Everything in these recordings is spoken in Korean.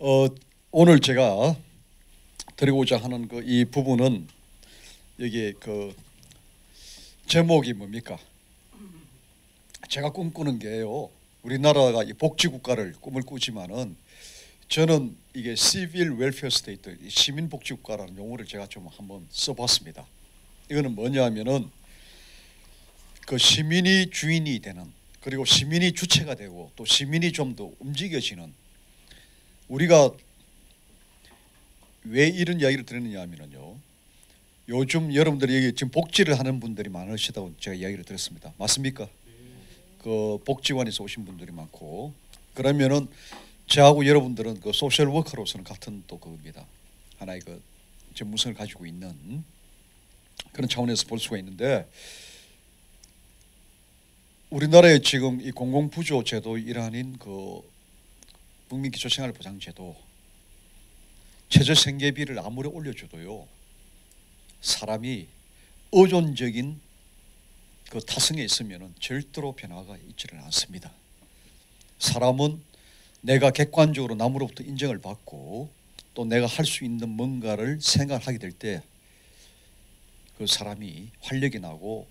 어, 오늘 제가 드리고자 하는 이 부분은 여기 제목이 뭡니까? 제가 꿈꾸는 게요. 우리나라가 이 복지국가를 꿈을 꾸지만은 저는 이게 Civil Welfare State, 시민복지국가라는 용어를 제가 좀 한번 써봤습니다. 이거는 뭐냐면은 시민이 주인이 되는, 그리고 시민이 주체가 되고 또 시민이 좀 더 움직여지는, 우리가 왜 이런 이야기를 드리느냐 하면요, 요즘 여러분들이 여기 지금 복지를 하는 분들이 많으시다고 제가 이야기를 들었습니다. 맞습니까? 복지관에서 오신 분들이 많고, 그러면은 저하고 여러분들은 소셜 워커로서는 같은 또 그겁니다. 하나의 전문성을 가지고 있는 그런 차원에서 볼 수가 있는데, 우리나라에 지금 이 공공부조 제도 일환인 국민기초생활보장제도, 최저생계비를 아무리 올려줘도요, 사람이 의존적인 타성에 있으면은 절대로 변화가 있지를 않습니다. 사람은 내가 객관적으로 남으로부터 인정을 받고 또 내가 할 수 있는 뭔가를 생각하게 될 때 그 사람이 활력이 나고,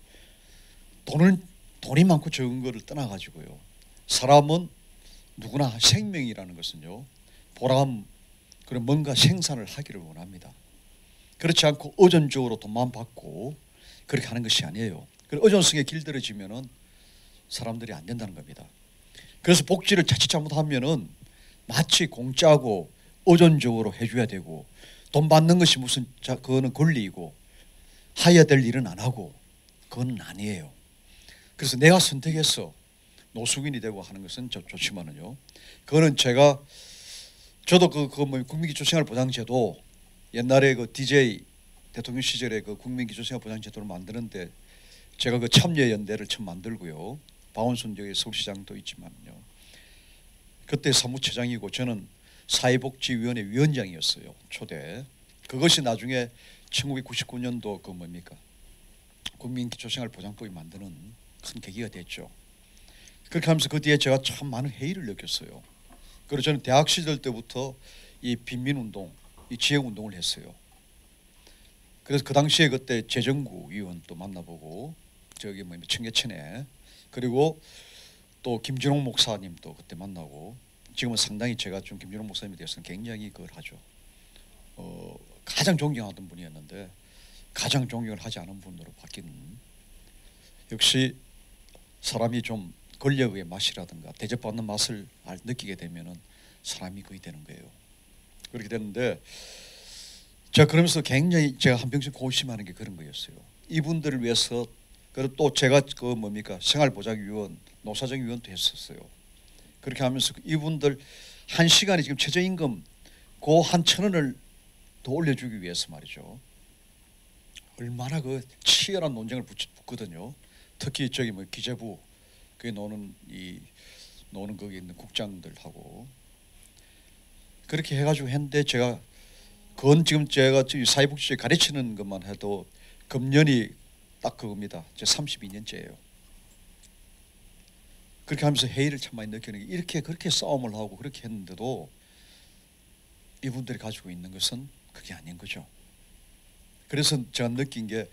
돈이 많고 적은 거를 떠나가지고요, 사람은 누구나 생명이라는 것은요, 보람, 그런 뭔가 생산을 하기를 원합니다. 그렇지 않고 의존적으로 돈만 받고 그렇게 하는 것이 아니에요. 의존성에 길들여지면은 사람들이 안 된다는 겁니다. 그래서 복지를 자칫 잘못하면은 마치 공짜고 의존적으로 해줘야 되고, 돈 받는 것이 무슨 그거는 권리이고 해야 될 일은 안 하고, 그건 아니에요. 그래서 내가 선택해서 노숙인이 되고 하는 것은 좋지만은요, 그거는 저도 국민기초생활보장제도, 옛날에 DJ 대통령 시절에 국민기초생활보장제도를 만드는데 제가 참여연대를 처음 만들고요, 박원순 서울시장도 있지만요, 그때 사무처장이고 저는 사회복지위원회 위원장이었어요, 초대. 그것이 나중에 1999년도 국민기초생활보장법이 만드는 큰 계기가 됐죠. 그렇게 하면서 그 뒤에 제가 참 많은 회의를 느꼈어요. 그리고 저는 대학 시절 때부터 이 빈민운동, 이 지역운동을 했어요. 그래서 그 당시에 그때 재정구 의원도 만나보고, 청계천에, 그리고 또 김진홍 목사님도 그때 만나고, 지금은 상당히 제가 좀 김진홍 목사님에 대해서는 굉장히 그걸 하죠. 가장 존경하던 분이었는데 가장 존경을 하지 않은 분으로 바뀐, 역시 사람이 좀 권력의 맛이라든가 대접받는 맛을 느끼게 되면은 사람이 그게 되는 거예요. 그렇게 되는데, 제가 그러면서 굉장히 제가 한평생 고심하는 게 그런 거였어요. 이분들을 위해서. 그리고 또 제가 생활보장위원, 노사정위원도 했었어요. 그렇게 하면서 이분들 한 시간에 지금 최저임금 한 1,000원을 더 올려주기 위해서 말이죠, 얼마나 치열한 논쟁을 붙거든요. 특히 기재부 거기 노는 거기 있는 국장들하고 그렇게 해가지고 했는데, 그건 지금 제가 사회복지에 가르치는 것만 해도 금년이 딱 그겁니다. 제 32년째예요. 그렇게 하면서 회의를 참 많이 느끼는 게, 그렇게 싸움을 하고 그렇게 했는데도 이분들이 가지고 있는 것은 그게 아닌 거죠. 그래서 제가 느낀 게,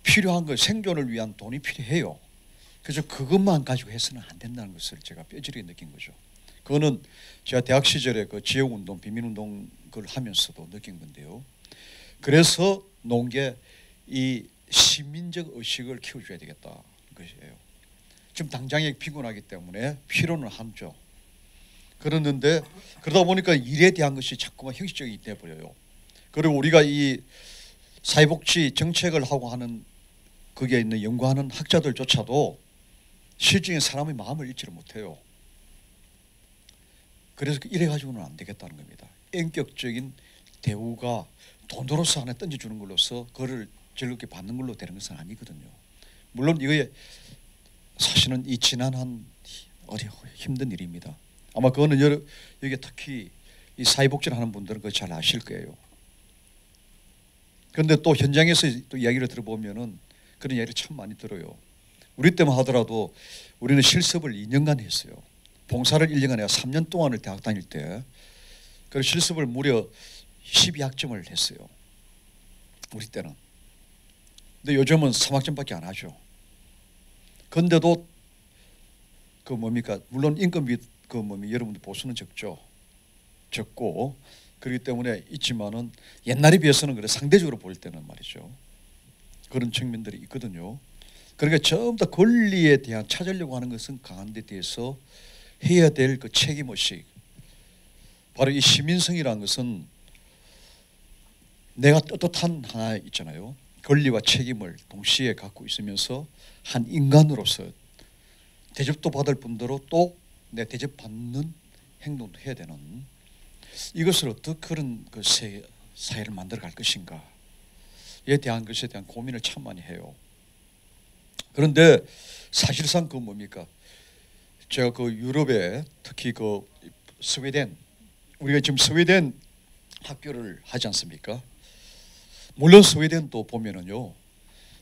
필요한 거, 생존을 위한 돈이 필요해요. 그래서 그것만 가지고 해서는 안 된다는 것을 제가 뼈저리게 느낀 거죠. 그거는 제가 대학 시절에 지역운동, 비민운동 걸 하면서도 느낀 건데요. 그래서 놓은 게 이 시민적 의식을 키워줘야 되겠다는 것이에요. 지금 당장에 피곤하기 때문에 필요는 하죠. 그러는데 그러다 보니까 일에 대한 것이 자꾸만 형식적이 돼버려요. 그리고 우리가 이 사회복지 정책을 하고 하는 거기에 있는 연구하는 학자들조차도 실증에 사람의 마음을 읽지를 못해요. 그래서 이래 가지고는 안 되겠다는 겁니다. 인격적인 대우가 돈으로서 하나 던져주는 걸로서 그거를 즐겁게 받는 걸로 되는 것은 아니거든요. 물론 이거에 사실은 이 지난한 힘든 일입니다. 아마 그거는 여기 특히 이 사회복지를 하는 분들은 그거 잘 아실 거예요. 그런데 또 현장에서 또 이야기를 들어보면은 그런 이야기를 참 많이 들어요. 우리 때만 하더라도 우리는 실습을 2년간 했어요. 봉사를 1년간, 내가 3년 동안을 대학 다닐 때 그리고 실습을 무려 12학점을 했어요. 우리 때는. 근데 요즘은 3학점밖에 안 하죠. 근데도 그 뭡니까? 물론 인건비 그 여러분들 보수는 적고 그렇기 때문에 있지만은 옛날에 비해서는 그래 상대적으로 볼 때는 말이죠. 그런 측면들이 있거든요. 그러니까 전부 다 권리에 대한 찾으려고 하는 것은 강한 데 대해서 해야 될 그 책임의식. 바로 이 시민성이라는 것은 내가 떳떳한 하나 있잖아요. 권리와 책임을 동시에 갖고 있으면서 한 인간으로서 대접도 받을 뿐더러 또 내 대접받는 행동도 해야 되는 이것을 어떻게 그런 그 사회를 만들어 갈 것인가에 대한 것에 대한 고민을 참 많이 해요. 그런데 사실상 그 뭡니까? 제가 그 유럽에 특히 그 스웨덴 우리가 지금 스웨덴 학교를 하지 않습니까? 물론 스웨덴도 보면은요.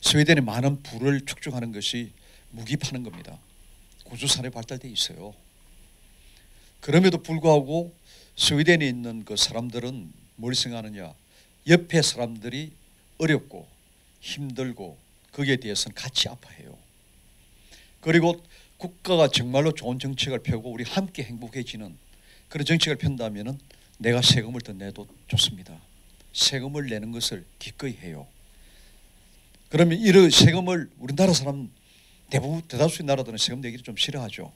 스웨덴의 많은 부를 축적하는 것이 무기 파는 겁니다. 구조산업이 발달돼 있어요. 그럼에도 불구하고 스웨덴에 있는 그 사람들은 뭘 생각하느냐? 옆에 사람들이 어렵고 힘들고 거기에 대해서는 같이 아파해요. 그리고 국가가 정말로 좋은 정책을 펴고 우리 함께 행복해지는 그런 정책을 편다면은 내가 세금을 더 내도 좋습니다. 세금을 내는 것을 기꺼이 해요. 그러면 이런 세금을 우리나라 사람 대부분 대다수의 나라들은 세금 내기를 좀 싫어하죠.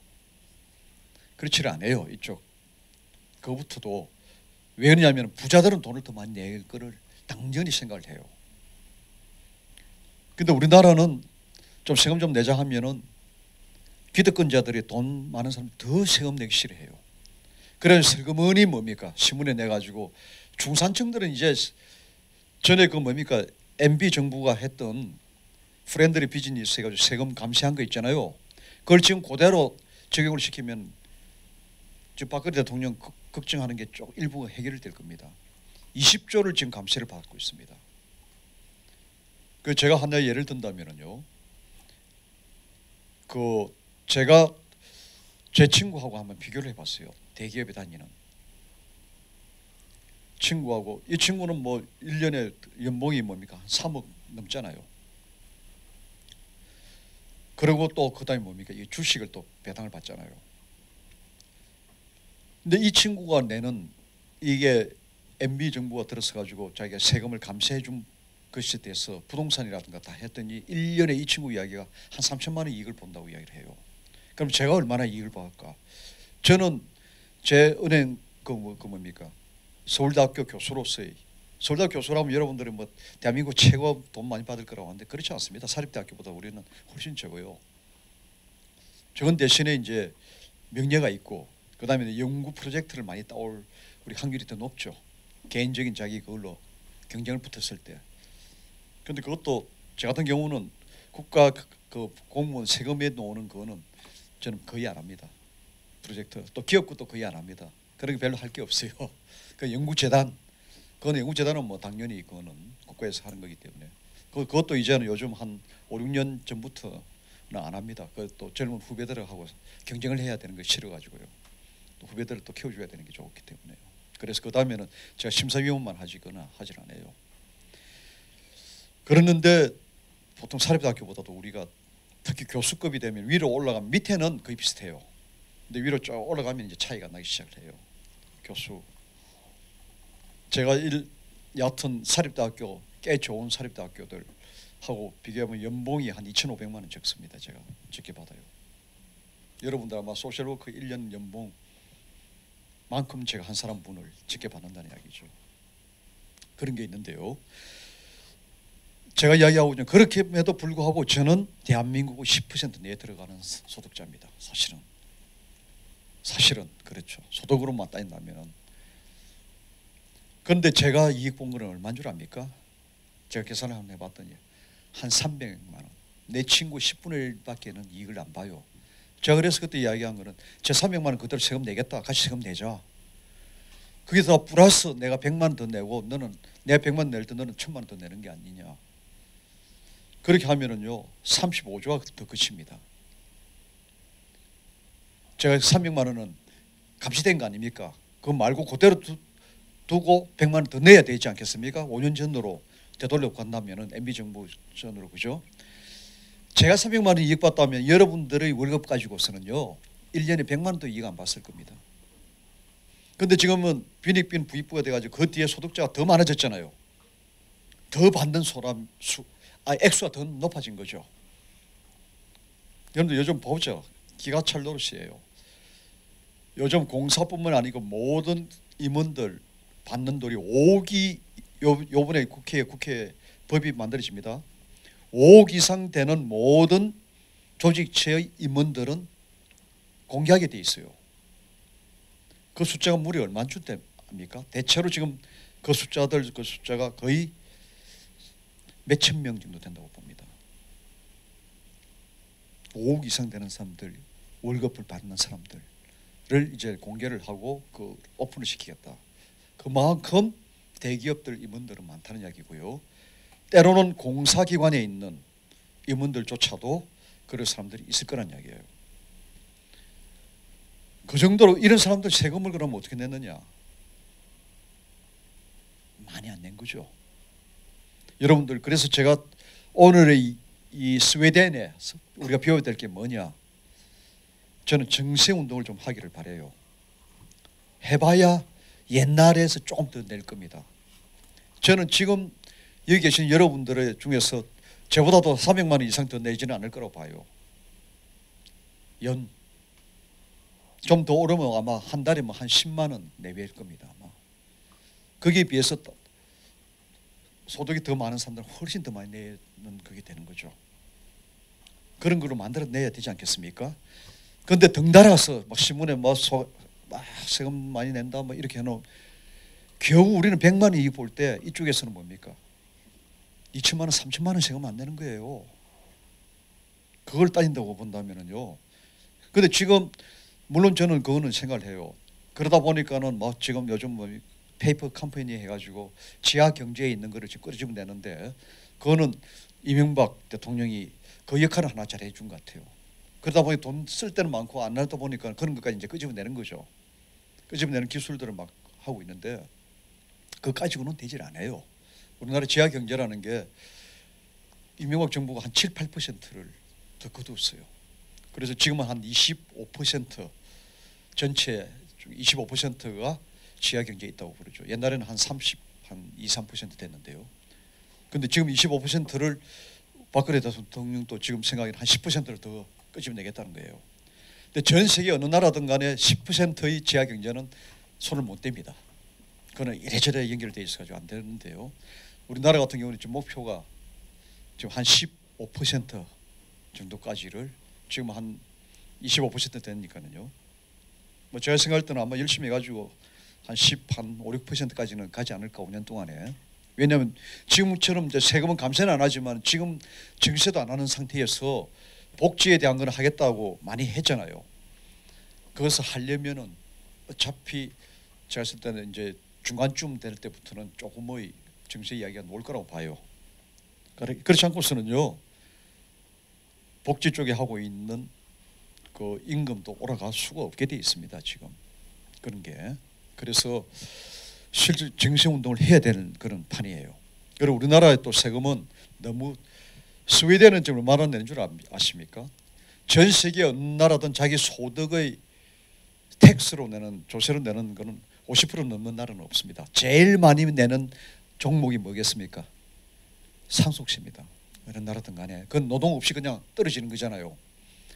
그렇지를 않아요. 이쪽 그부터도 왜 그러냐면 부자들은 돈을 더 많이 낼 거를 당연히 생각을 해요. 근데 우리나라는 좀 세금 좀 내자 하면은 기득권자들이 돈 많은 사람 더 세금 내기 싫어해요. 그래서 세금은이 뭡니까? 신문에 내가지고 중산층들은 이제 전에 그 뭡니까? MB 정부가 했던 프렌들리 비즈니스 해가지고 세금 감시한 거 있잖아요. 그걸 지금 그대로 적용을 시키면 지금 박근혜 대통령 걱정하는 게 좀 일부가 해결될 겁니다. 20조를 지금 감시를 받고 있습니다. 그 제가 하나 예를 든다면요. 그 제가 제 친구하고 한번 비교를 해봤어요. 대기업에 다니는 친구하고 이 친구는 뭐 1년에 연봉이 뭡니까? 한 3억 넘잖아요. 그리고 또 그다음에 뭡니까? 이 주식을 또 배당을 받잖아요. 근데 이 친구가 내는 이게 MB 정부가 들어서 가지고 자기가 세금을 감시해 준 것에 대해서 부동산이라든가 다 했더니 1년에 이 친구 이야기가 한 3천만 원 이익을 본다고 이야기를 해요. 그럼 제가 얼마나 이익을 받을까? 저는 제 은행 뭡니까? 서울대학교 교수로서의 서울대학교 교수라면 여러분들이 뭐 대한민국 최고 돈 많이 받을 거라고 하는데 그렇지 않습니다. 사립대학교보다 우리는 훨씬 적어요. 적은 대신에 이제 명예가 있고 그다음에 연구 프로젝트를 많이 따올 우리 확률이 더 높죠. 개인적인 자기 그걸로 경쟁을 붙었을 때. 그런데 그것도 저 같은 경우는 국가 그 공무원 세금에 나오는 그거는 저는 거의 안 합니다. 프로젝트 또 기업 것도 거의 안 합니다. 그런 게 별로 할 게 없어요. 그 연구재단 그건 연구재단은 뭐 당연히 그거는 국가에서 하는 거기 때문에 그것도 이제는 요즘 한 5, 6년 전부터는 안 합니다. 또 젊은 후배들하고 경쟁을 해야 되는 거 싫어가지고요. 또 후배들을 또 키워줘야 되는 게 좋기 때문에요. 그래서 그 다음에는 제가 심사위원만 하지거나 하질 않아요. 그러는데 보통 사립대학교보다도 우리가 특히 교수급이 되면 위로 올라가면 밑에는 거의 비슷해요. 근데 위로 쭉 올라가면 이제 차이가 나기 시작을 해요. 교수. 제가 여하튼 사립대학교 꽤 좋은 사립대학교들하고 비교하면 연봉이 한 2,500만 원 적습니다. 제가 적게 받아요. 여러분들 아마 소셜워크 1년 연봉만큼 제가 한 사람 분을 적게 받는다는 이야기죠. 그런 게 있는데요. 제가 이야기하고 있는 그렇게에도 불구하고 저는 대한민국 10% 내에 들어가는 소득자입니다. 사실은 그렇죠. 소득으로만 따진다면은. 그런데 제가 이익 본 거는 얼마인 줄 압니까? 제가 계산을 한번 해봤더니 한 300만 원. 내 친구 10분의 1밖에는 이익을 안 봐요. 제가 그래서 그때 이야기한 거는 제 300만 원 그대로 세금 내겠다. 같이 세금 내자. 거기서 플러스 내가 100만 원 더 내고 너는 내가 100만 원 낼 때 너는 1000만 원 더 내는 게 아니냐. 그렇게 하면은요 35조가 더 그칩니다. 제가 300만 원은 감시된 거 아닙니까? 그거 말고 그대로 두고 100만 원 더 내야 되지 않겠습니까? 5년 전으로 되돌려 간다면은 MB 정부 전으로 그죠? 제가 300만 원 이익 봤다면 여러분들의 월급 가지고서는요 1년에 100만 원도 이익 안 봤을 겁니다. 근데 지금은 빈익빈 부익부가 돼가지고 그 뒤에 소득자가 더 많아졌잖아요. 더 받는 액수가 더 높아진 거죠. 여러분들 요즘 보죠. 기가 찰 노릇이에요. 요즘 공사뿐만 아니고 모든 임원들 받는 돈이 5억이 요번에 국회 법이 만들어집니다. 5억 이상 되는 모든 조직체의 임원들은 공개하게 돼 있어요. 그 숫자가 무려 얼마나 준답니까? 대체로 지금 그 숫자가 거의 몇천 명 정도 된다고 봅니다. 5억 이상 되는 사람들, 월급을 받는 사람들을 이제 공개를 하고 그 오픈을 시키겠다. 그만큼 대기업들 임원들은 많다는 이야기고요. 때로는 공사기관에 있는 임원들조차도 그런 사람들이 있을 거란 이야기예요. 그 정도로 이런 사람들 세금을 그러면 어떻게 냈느냐? 많이 안 낸 거죠. 여러분들 그래서 제가 오늘의 이 스웨덴에 우리가 배워야 될 게 뭐냐? 저는 정세운동을 좀 하기를 바라요. 해봐야 옛날에서 조금 더 낼 겁니다. 저는 지금 여기 계신 여러분들 중에서 저보다도 300만 원 이상 더 내지는 않을 거라고 봐요. 좀 더 오르면 아마 한 달에 뭐 한 10만 원 내외일 겁니다. 아마. 거기에 비해서 소득이 더 많은 사람들은 훨씬 더 많이 내는 그게 되는 거죠. 그런 거로 만들어내야 되지 않겠습니까? 그런데 덩달아서 막 신문에 막 세금 많이 낸다 뭐 이렇게 해놓으면 겨우 우리는 100만 원 이익 볼 때 이쪽에서는 뭡니까? 2천만 원, 3천만 원 세금 안 내는 거예요. 그걸 따진다고 본다면은요. 근데 지금 물론 저는 그거는 생각을 해요. 그러다 보니까는 막 지금 요즘 뭐 페이퍼 컴퍼니 해가지고 지하 경제에 있는 거를 지금 끌어주면 되는데 그거는 이명박 대통령이 그 역할을 하나 잘 해준 것 같아요. 그러다 보니 돈 쓸 때는 많고 안 나다 보니까 그런 것까지 이제 끄집어내는 거죠. 끄집어내는 기술들을 막 하고 있는데 그거 가지고는 되질 않아요. 우리나라 지하 경제라는 게 이명박 정부가 한 7, 8%를 더 거두었어요. 그래서 지금은 한 25% 전체 25%가 지하 경제에 있다고 그러죠. 옛날에는 한 2, 3% 됐는데요. 근데 지금 25%를 박근혜 대통령도 지금 생각에는 한 10%를 더 끄집어내겠다는 거예요. 근데 전 세계 어느 나라든 간에 10%의 지하 경제는 손을 못 댑니다. 그거는 이래저래 연결되어 있어가지고 안 되는데요. 우리나라 같은 경우는 지금 목표가 지금 한 15% 정도까지를 지금 한 25% 되니까는요. 뭐 제가 생각할 때는 아마 열심히 해가지고 한 5, 6%까지는 가지 않을까 5년 동안에. 왜냐하면 지금처럼 이제 세금은 감세는 안 하지만 지금 증세도 안 하는 상태에서 복지에 대한 건 하겠다고 많이 했잖아요. 그것을 하려면은 어차피 제가 쓸 때는 이제 중간쯤 될 때부터는 조금의 증세 이야기가 나올 거라고 봐요. 그렇지 않고서는요. 복지 쪽에 하고 있는 그 임금도 올라갈 수가 없게 돼 있습니다. 지금 그런 게. 그래서 실제 증세 운동을 해야 되는 그런 판이에요. 그리고 우리나라의 또 세금은 너무 스웨덴은 지금 얼마나 내는 줄 아십니까? 전 세계 어느 나라든 자기 소득의 텍스로 내는 조세로 내는 거는 50% 넘는 나라는 없습니다. 제일 많이 내는 종목이 뭐겠습니까? 상속세입니다. 어느 나라든 간에 그건 노동 없이 그냥 떨어지는 거잖아요.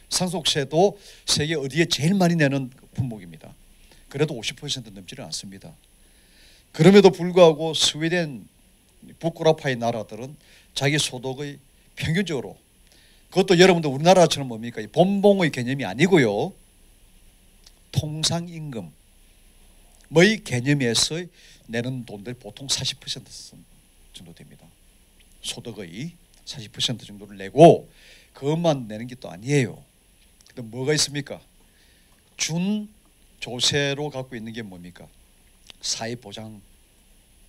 상속세도 세계 어디에 제일 많이 내는 품목입니다. 그래도 50% 넘지는 않습니다. 그럼에도 불구하고 스웨덴 북유럽파의 나라들은 자기 소득의 평균적으로 그것도 여러분들 우리나라처럼 뭡니까? 본봉의 개념이 아니고요. 통상임금의 개념에서 내는 돈들 보통 40% 정도 됩니다. 소득의 40% 정도를 내고 그것만 내는 게 또 아니에요. 근데 뭐가 있습니까? 준 조세로 갖고 있는 게 뭡니까? 사회보장,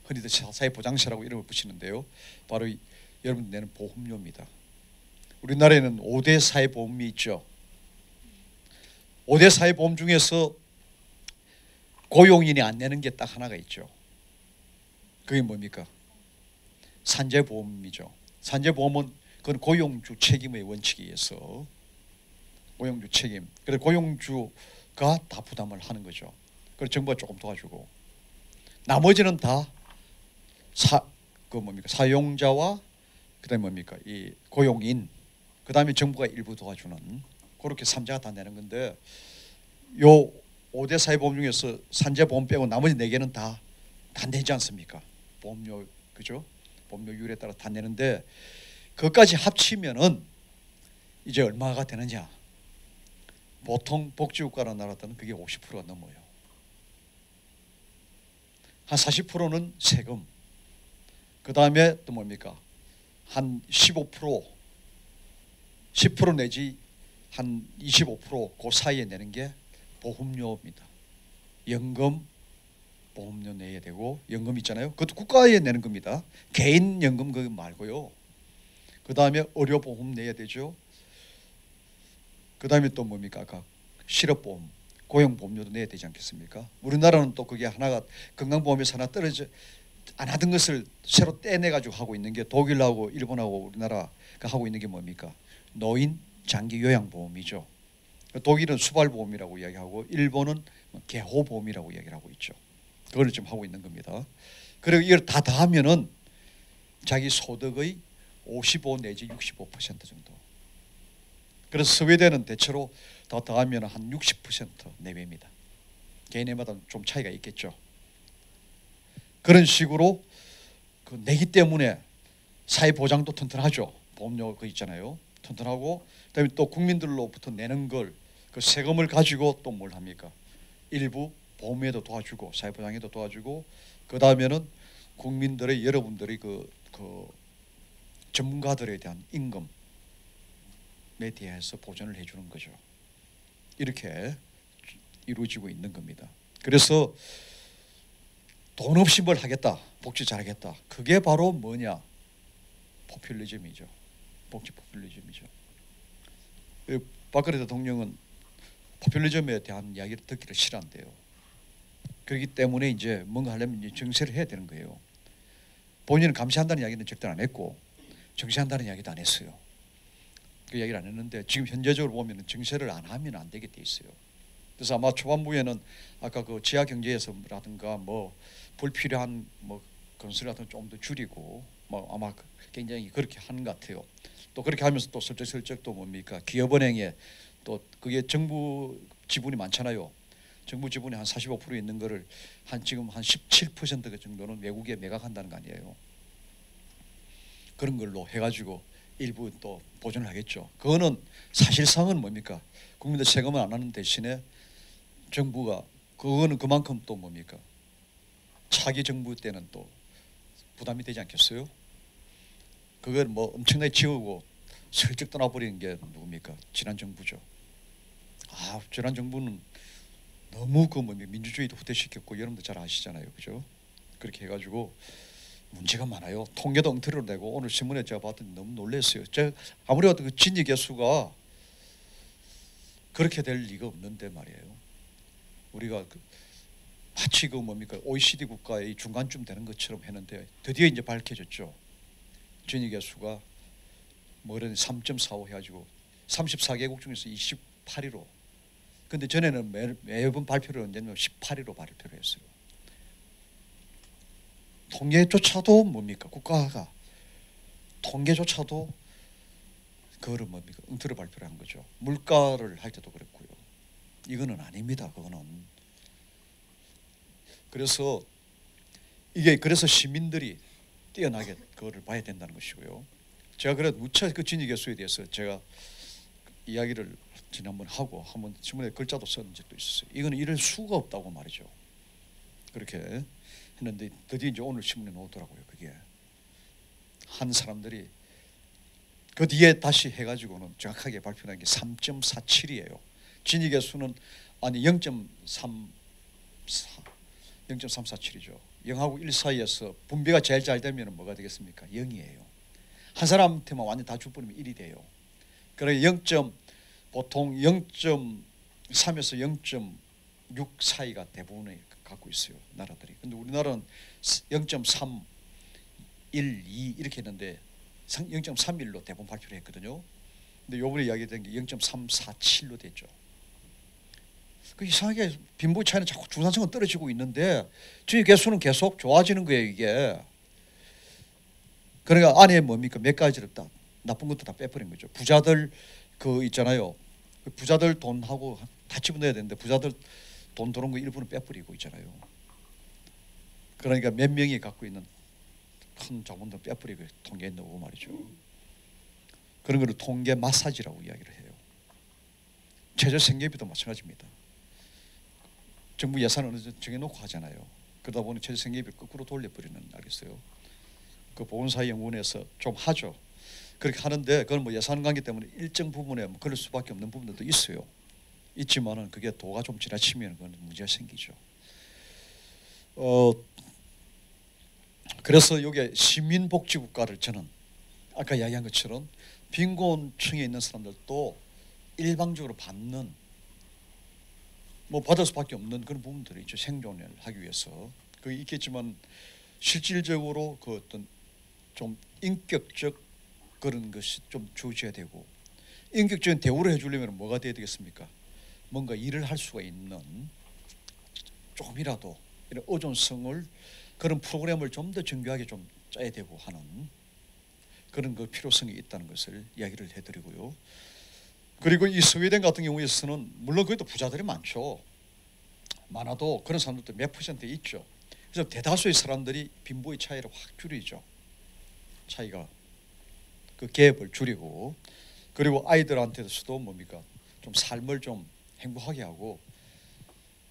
흔히들 사회보장세라고 이름을 붙이는데요. 바로 여러분 내는 보험료입니다. 우리나라에는 5대 사회보험이 있죠. 5대 사회보험 중에서 고용인이 안 내는 게 딱 하나가 있죠. 그게 뭡니까? 산재보험이죠. 산재보험은 그건 고용주 책임의 원칙에 의해서 고용주 책임. 그래서 고용주가 다 부담을 하는 거죠. 그래서 정부가 조금 도와주고 나머지는 다 사용자와 그다음에 뭡니까? 이 고용인 그다음에 정부가 일부 도와주는 그렇게 삼자가 다 내는 건데 요 5대 사회보험 중에서 산재보험 빼고 나머지 4개는 다 내지 않습니까? 보험료 그죠? 보험료율에 따라 다 내는데 그것까지 합치면은 이제 얼마가 되느냐? 보통 복지국가라는 나라들은 그게 50%가 넘어요. 한 40%는 세금. 그 다음에 또 뭡니까? 한 15%, 10% 내지 한 25%그 사이에 내는 게 보험료입니다. 연금 보험료 내야 되고 연금 있잖아요. 그것도 국가에 내는 겁니다. 개인 연금 그거 말고요. 그 다음에 의료보험 내야 되죠. 그 다음에 또 뭡니까? 아까 실업보험, 고용보험료도 내야 되지 않겠습니까? 우리나라는 또 그게 하나가 건강보험에서 하나 떨어져 안 하던 것을 새로 떼내가지고 하고 있는 게 독일하고 일본하고 우리나라가 하고 있는 게 뭡니까? 노인 장기 요양보험이죠. 독일은 수발보험이라고 이야기하고 일본은 개호보험이라고 이야기를 하고 있죠. 그걸 지금 하고 있는 겁니다. 그리고 이걸 다 더하면은 자기 소득의 55 내지 65% 정도. 그래서 스웨덴은 대체로 더 더하면 한 60% 내외입니다. 개인마다 좀 차이가 있겠죠. 그런 식으로 그 내기 때문에 사회보장도 튼튼하죠. 보험료 그 있잖아요. 튼튼하고 그다음에 또 국민들로부터 내는 걸 그 세금을 가지고 또 뭘 합니까? 일부 보험에도 도와주고 사회보장에도 도와주고 그 다음에는 국민들의 여러분들이 그 전문가들에 대한 임금에 대해서 보전을 해주는 거죠. 이렇게 이루어지고 있는 겁니다. 그래서 돈 없이 뭘 하겠다, 복지 잘하겠다. 그게 바로 뭐냐? 포퓰리즘이죠. 복지 포퓰리즘이죠. 박근혜 대통령은 포퓰리즘에 대한 이야기를 듣기를 싫어한대요. 그렇기 때문에 이제 뭔가 하려면 이제 정세를 해야 되는 거예요. 본인은 감시한다는 이야기는 절대 안 했고 정시한다는 이야기도 안 했어요. 그 이야기를 안 했는데 지금 현재적으로 보면 정세를 안 하면 안 되게 돼 있어요. 그래서 아마 초반부에는 아까 그 지하 경제에서라든가 뭐 불필요한 뭐 건설 같은 좀 더 줄이고 뭐 아마 굉장히 그렇게 하는 것 같아요. 또 그렇게 하면서 또 슬쩍슬쩍 또 뭡니까? 기업은행에 또 그게 정부 지분이 많잖아요. 정부 지분이 한 45% 있는 거를 지금 한 17% 정도는 외국에 매각한다는 거 아니에요. 그런 걸로 해가지고 일부 또 보존을 하겠죠. 그거는 사실상은 뭡니까? 국민들 세금을 안 하는 대신에 정부가 그거는 그만큼 또 뭡니까? 차기 정부 때는 또 부담이 되지 않겠어요? 그걸 뭐 엄청나게 지우고 슬쩍 떠나버리는 게 누굽니까? 지난 정부죠. 지난 정부는 너무 그 민주주의도 후퇴시켰고 여러분도 잘 아시잖아요, 그죠? 그렇게 해가지고 문제가 많아요. 통계도 엉터리로 내고 오늘 신문에 제가 봤더니 너무 놀랐어요. 제가 아무리 봐도 그 진위 개수가 그렇게 될 리가 없는데 말이에요. 우리가 마치 그 뭡니까 OECD 국가의 중간쯤 되는 것처럼 했는데 드디어 이제 밝혀졌죠. 진위 개수가 뭐는 3.45 해가지고 34개국 중에서 28위로. 근데 전에는 매번 발표를 언제냐면 18위로 발표를 했어요. 통계조차도 뭡니까? 국가가 통계조차도 그거를 뭡니까? 엉터리 발표를 한 거죠. 물가를 할 때도 그랬고요. 이거는 아닙니다. 그거는. 그래서 그래서 시민들이 뛰어나게 그거를 봐야 된다는 것이고요. 제가 그래 무차 그 진위 개수에 대해서 제가 이야기를 지난번 하고 한번 신문에 글자도 쓴 적도 있었어요. 이거는 이럴 수가 없다고 말이죠. 그렇게 했는데 드디어 이제 오늘 신문에 나오더라고요. 그게 한 사람들이 그 뒤에 다시 해가지고는 정확하게 발표한 게 3.47이에요. 진위 개수는 아니 0.347이죠. 0하고 1 사이에서 분배가 제일 잘 되면 뭐가 되겠습니까? 0이에요. 한 사람한테만 완전 다 줘버리면 1이 돼요. 그래 보통 0.3에서 0.6 사이가 대부분의 갖고 있어요. 나라들이. 근데 우리나라는 0.3, 1, 2 이렇게 했는데 0.31로 대부분 발표를 했거든요. 근데 요번에 이야기된 게 0.347로 됐죠. 그 이상하게 빈부의 차이는 자꾸 중산층은 떨어지고 있는데 주의 개수는 계속 좋아지는 거예요, 이게. 그러니까 안에 뭡니까? 몇 가지를 다 나쁜 것도 다 빼버린 거죠. 부자들 그 있잖아요. 부자들 돈하고 다 집어넣어야 되는데 부자들 돈 들어온 거 일부는 빼버리고 있잖아요. 그러니까 몇 명이 갖고 있는 큰 자본들 빼버리고 통계에 넣고 말이죠. 그런 거를 통계 마사지라고 이야기를 해요. 최저생계비도 마찬가지입니다. 정부 예산을 어느 정도 정해놓고 하잖아요. 그러다 보니 최저생계비를 거꾸로 돌려버리는 알겠어요. 그 보건사연구원에서 좀 하죠. 그렇게 하는데 그건 뭐 예산 관계 때문에 일정 부분에 뭐 그럴 수밖에 없는 부분들도 있어요. 있지만은 그게 도가 좀 지나치면 그건 문제가 생기죠. 그래서 이게 시민복지국가를 저는 아까 이야기한 것처럼 빈곤층에 있는 사람들도 일방적으로 받는 뭐 받을 수밖에 없는 그런 부분들이 있죠. 생존을 하기 위해서 그게 있겠지만 실질적으로 그 어떤 좀 인격적 그런 것이 좀 주어져야 되고 인격적인 대우를 해주려면 뭐가 돼야 되겠습니까? 뭔가 일을 할 수가 있는 조금이라도 이런 의존성을 그런 프로그램을 좀 더 정교하게 좀 짜야 되고 하는 그런 그 필요성이 있다는 것을 이야기를 해드리고요. 그리고 이 스웨덴 같은 경우에서는 물론 거기도 부자들이 많죠. 많아도 그런 사람들도 몇 퍼센트 있죠. 그래서 대다수의 사람들이 빈부의 차이를 확 줄이죠. 차이가 그 갭을 줄이고 그리고 아이들한테서도 뭡니까 좀 삶을 좀 행복하게 하고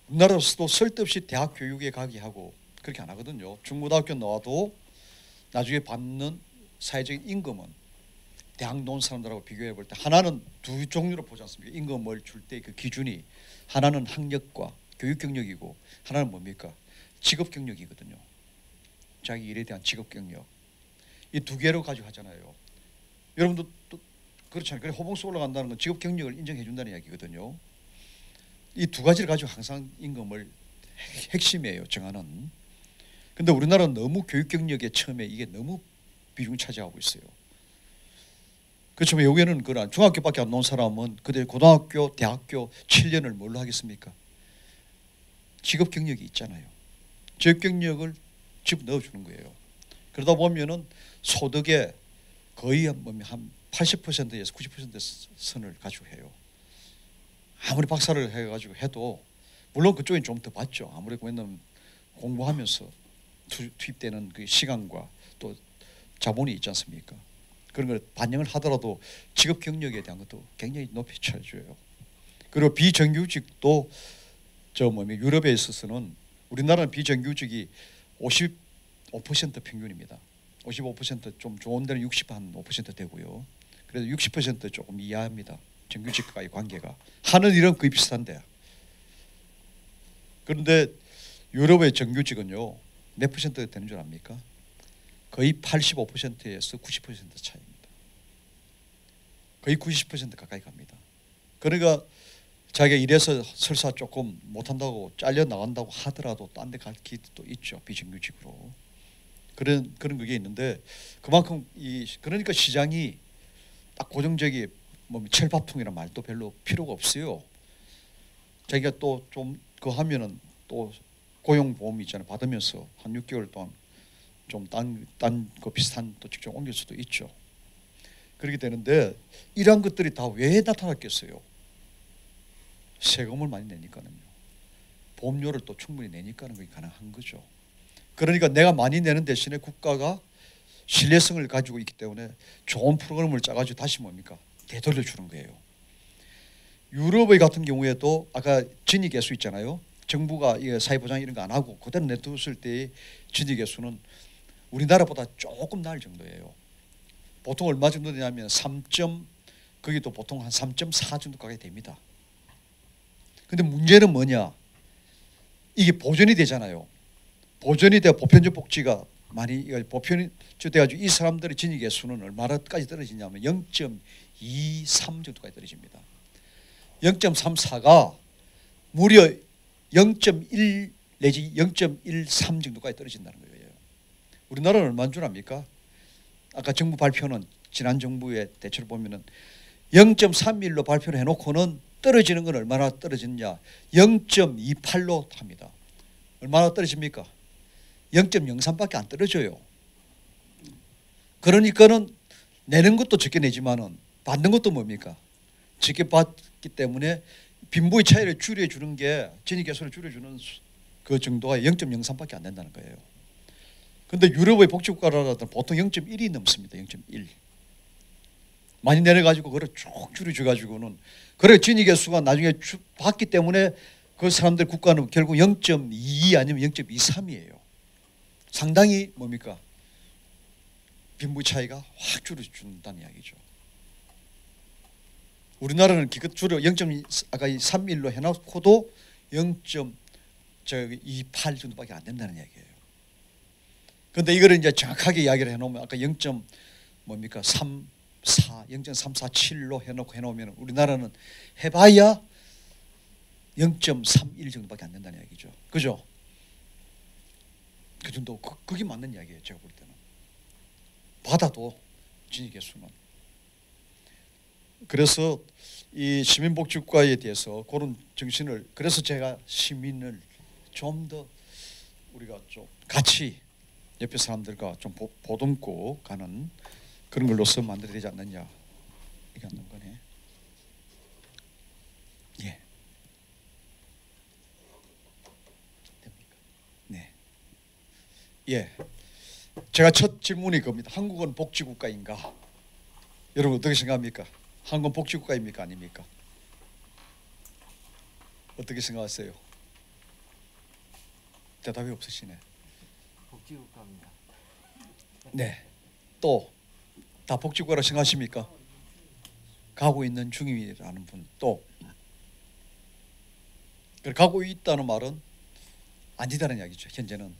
우리나라에서도 쓸데없이 대학 교육에 가게 하고 그렇게 안 하거든요. 중고등학교 나와도 나중에 받는 사회적인 임금은 대학 나온 사람들하고 비교해 볼 때 하나는 두 종류로 보지 않습니까? 임금을 줄 때 그 기준이 하나는 학력과 교육 경력이고 하나는 뭡니까? 직업 경력이거든요. 자기 일에 대한 직업 경력. 이 두 개로 가지고 하잖아요. 여러분도 또 그렇잖아요. 그래 호봉수 올라간다는 건 직업 경력을 인정해 준다는 이야기거든요. 이 두 가지를 가지고 항상 임금을 핵심이에요. 정하는. 근데 우리나라는 너무 교육 경력에 처음에 이게 너무 비중 차지하고 있어요. 그렇지만 여기에는 그런 중학교밖에 안 나온 사람은 그때 고등학교, 대학교 7년을 뭘로 하겠습니까? 직업 경력이 있잖아요. 직업 경력을 집 넣어주는 거예요. 그러다 보면은 소득의 거의 한 80%에서 90% 선을 가지고 해요. 아무리 박사를 해가지고 해도 물론 그쪽이 좀 더 받죠. 아무래도 왜냐면 공부하면서 투입되는 그 시간과 또 자본이 있지 않습니까? 그런 걸 반영을 하더라도 직업 경력에 대한 것도 굉장히 높이 쳐줘요. 그리고 비정규직도 유럽에 있어서는 우리나라는 비정규직이 55% 평균입니다. 55%좀 좋은 데는 60% 되고요. 그래서 60% 조금 이하입니다. 정규직과의 관계가 하는 일은 거의 비슷한데. 그런데 유럽의 정규직은요 몇 퍼센트 되는 줄 압니까? 거의 85%에서 90% 차이입니다. 거의 90% 가까이 갑니다. 그러니까 자기가 일해서 설사 조금 못한다고 잘려 나간다고 하더라도 딴 데 갈 기회도 있죠. 비정규직으로. 그런 그게 있는데 그만큼 그러니까 시장이 딱 고정적인 뭐 철밥통이란 말도 별로 필요가 없어요. 자기가 또 좀 그거 하면은 또 고용보험 있잖아요. 받으면서 한 6개월 동안 좀 딴 거 비슷한 또 직종 옮길 수도 있죠. 그렇게 되는데 이러한 것들이 다 왜 나타났겠어요? 세금을 많이 내니까는요. 보험료를 또 충분히 내니까는 그게 가능한 거죠. 그러니까 내가 많이 내는 대신에 국가가 신뢰성을 가지고 있기 때문에 좋은 프로그램을 짜가지고 다시 뭡니까? 되돌려 주는 거예요. 유럽의 같은 경우에도 아까 진위계수 있잖아요. 정부가 사회보장 이런 거 안 하고 그대로 내두었을 때의 진위계수는 우리나라보다 조금 나을 정도예요. 보통 얼마 정도 되냐면 거기도 보통 한 3.4 정도까지 됩니다. 근데 문제는 뭐냐? 이게 보전이 되잖아요. 보전이 되어 보편적 복지가 많이 보편이 돼가지고 이 사람들의 진위계수는 얼마나까지 떨어지냐면 0.23 정도까지 떨어집니다. 0.34가 무려 0.10 내지 0.13 정도까지 떨어진다는 거예요. 우리나라는 얼마인 줄 압니까? 아까 정부 발표는 지난 정부의 대체로 보면은 0.31로 발표를 해놓고는 떨어지는 건 얼마나 떨어지느냐? 0.28로 합니다. 얼마나 떨어집니까? 0.03밖에 안 떨어져요. 그러니까는 내는 것도 적게 내지만은 받는 것도 뭡니까? 적게 받기 때문에 빈부의 차이를 줄여주는 게 진위계수를 줄여주는 그 정도가 0.03밖에 안 된다는 거예요. 근데 유럽의 복지국가라도 보통 0.1이 넘습니다. 0.1. 많이 내려가지고 그걸 쭉 줄여줘가지고는 그래 진위계수가 나중에 받기 때문에 그 사람들 국가는 결국 0.22 아니면 0.23이에요. 상당히 뭡니까? 빈부 차이가 확 줄여준다는 이야기죠. 우리나라는 기껏 줄여 0.31로 해놓고도 0.28 정도밖에 안 된다는 이야기예요. 그런데 이거를 이제 정확하게 이야기를 해놓으면 아까 0.34로 해놓으면 우리나라는 해봐야 0.31 정도밖에 안 된다는 이야기죠. 그죠? 그 정도 그게 맞는 이야기예요. 제가 볼 때는 받아도 진위계수는. 그래서 이 시민복지국가에 대해서 그런 정신을 그래서 제가 시민을 좀 더 우리가 좀 같이 옆에 사람들과 좀 보듬고 가는 그런 걸로서 만들어야 되지 않느냐 이게 하는 거네. 예. 됩니까? 네. 예. 제가 첫 질문이 겁니다. 한국은 복지국가인가? 여러분 어떻게 생각합니까? 한국은 복지국가입니까? 아닙니까? 어떻게 생각하세요? 대답이 없으시네. 복지국가입니다. 네. 또 다 복지국가로 생각하십니까? 가고 있는 중이라는 분 또 가고 있다는 말은 아니다는 이야기죠. 현재는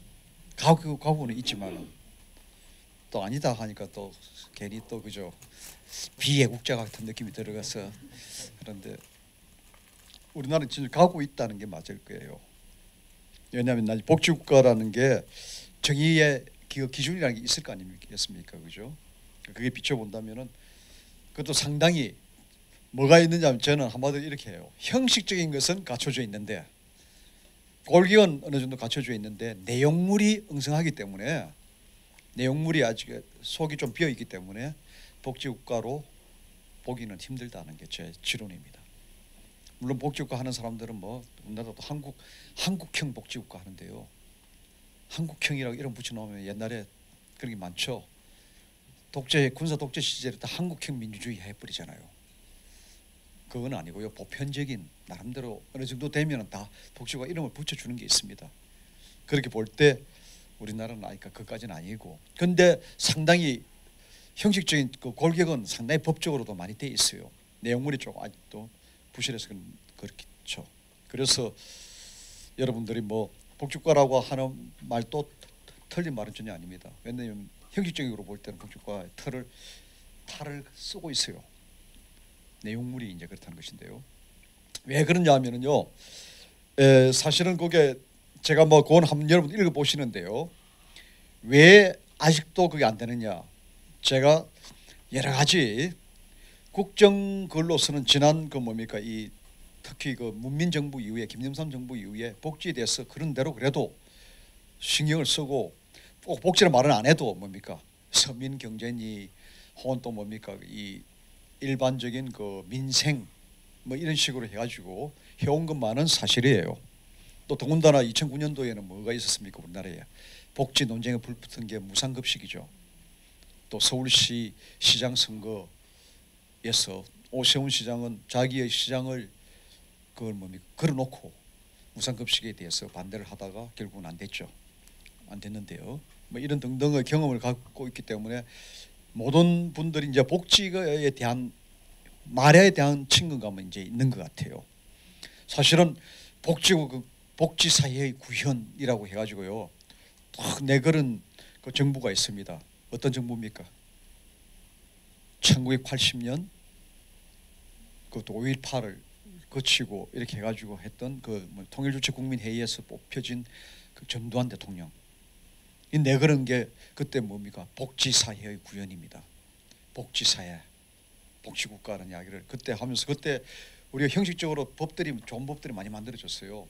가고는 있지만 또 아니다 하니까 또 괜히 또 그죠 비애국자 같은 느낌이 들어가서 그런데 우리나라는 진짜 가고 있다는 게 맞을 거예요. 왜냐하면 복지국가라는 게 정의의 기준이라는 게 있을 거 아니겠습니까, 그죠? 그게 비춰본다면은 그것도 상당히 뭐가 있느냐면 저는 한마디로 이렇게 해요. 형식적인 것은 갖춰져 있는데 골격은 어느 정도 갖춰져 있는데 내용물이 엉성하기 때문에 내용물이 아직 속이 좀 비어 있기 때문에 복지국가로 보기는 힘들다는 게 제 지론입니다. 물론 복지국가 하는 사람들은 뭐 우리나라도 한국형 복지국가 하는데요. 한국형이라고 이름 붙여놓으면 옛날에 그런 게 많죠. 군사 독재 시절에 한국형 민주주의 해버리잖아요. 그건 아니고요. 보편적인 나름대로 어느 정도 되면은 다 복지국가 이름을 붙여주는 게 있습니다. 그렇게 볼 때 우리나라는 아니까 그까지는 아니고, 근데 상당히 형식적인 그 골격은 상당히 법적으로도 많이 돼 있어요. 내용물이 조금 아직도 부실해서 그렇겠죠. 그래서 여러분들이 뭐 복지국가라고 하는 말도 틀린 말은 전혀 아닙니다. 왜냐하면 형식적으로 볼 때는 복지국가의 탈을 쓰고 있어요. 내용물이 이제 그렇다는 것인데요. 왜 그러냐 하면은요. 사실은 그게 제가 뭐 그건 한번 여러분 읽어 보시는데요. 왜 아직도 그게 안 되느냐? 제가 여러 가지 국정 글로서는 지난 그 뭡니까 이 특히 그 문민정부 이후에 김영삼 정부 이후에 복지에 대해서 그런 대로 그래도 신경을 쓰고 꼭 복지는 말은 안 해도 뭡니까 서민 경제니 혹은 또 뭡니까 이 일반적인 그 민생 뭐 이런 식으로 해가지고 해온 것만은 사실이에요. 또 더군다나 2009년도에는 뭐가 있었습니까? 우리나라에 복지 논쟁에 불붙은 게 무상급식이죠. 또 서울시 시장 선거에서 오세훈 시장은 자기의 시장을 그걸 뭡니까 걸어놓고 무상급식에 대해서 반대를 하다가 결국은 안 됐죠. 안 됐는데요. 뭐 이런 등등의 경험을 갖고 있기 때문에 모든 분들이 이제 복지에 대한 말에 대한 친근감은 이제 있는 것 같아요. 사실은 복지 사회의 구현이라고 해가지고요. 딱 내걸은 그 정부가 있습니다. 어떤 정부입니까? 1980년 그 5.18을 거치고 이렇게 해가지고 했던 그 통일주체국민회의에서 뽑혀진 그 전두환 대통령. 이 내걸은 게 그때 뭡니까? 복지사회의 구현입니다. 복지사회, 복지국가라는 이야기를 그때 하면서 그때 우리가 형식적으로 법들이 좋은 법들이 많이 만들어졌어요.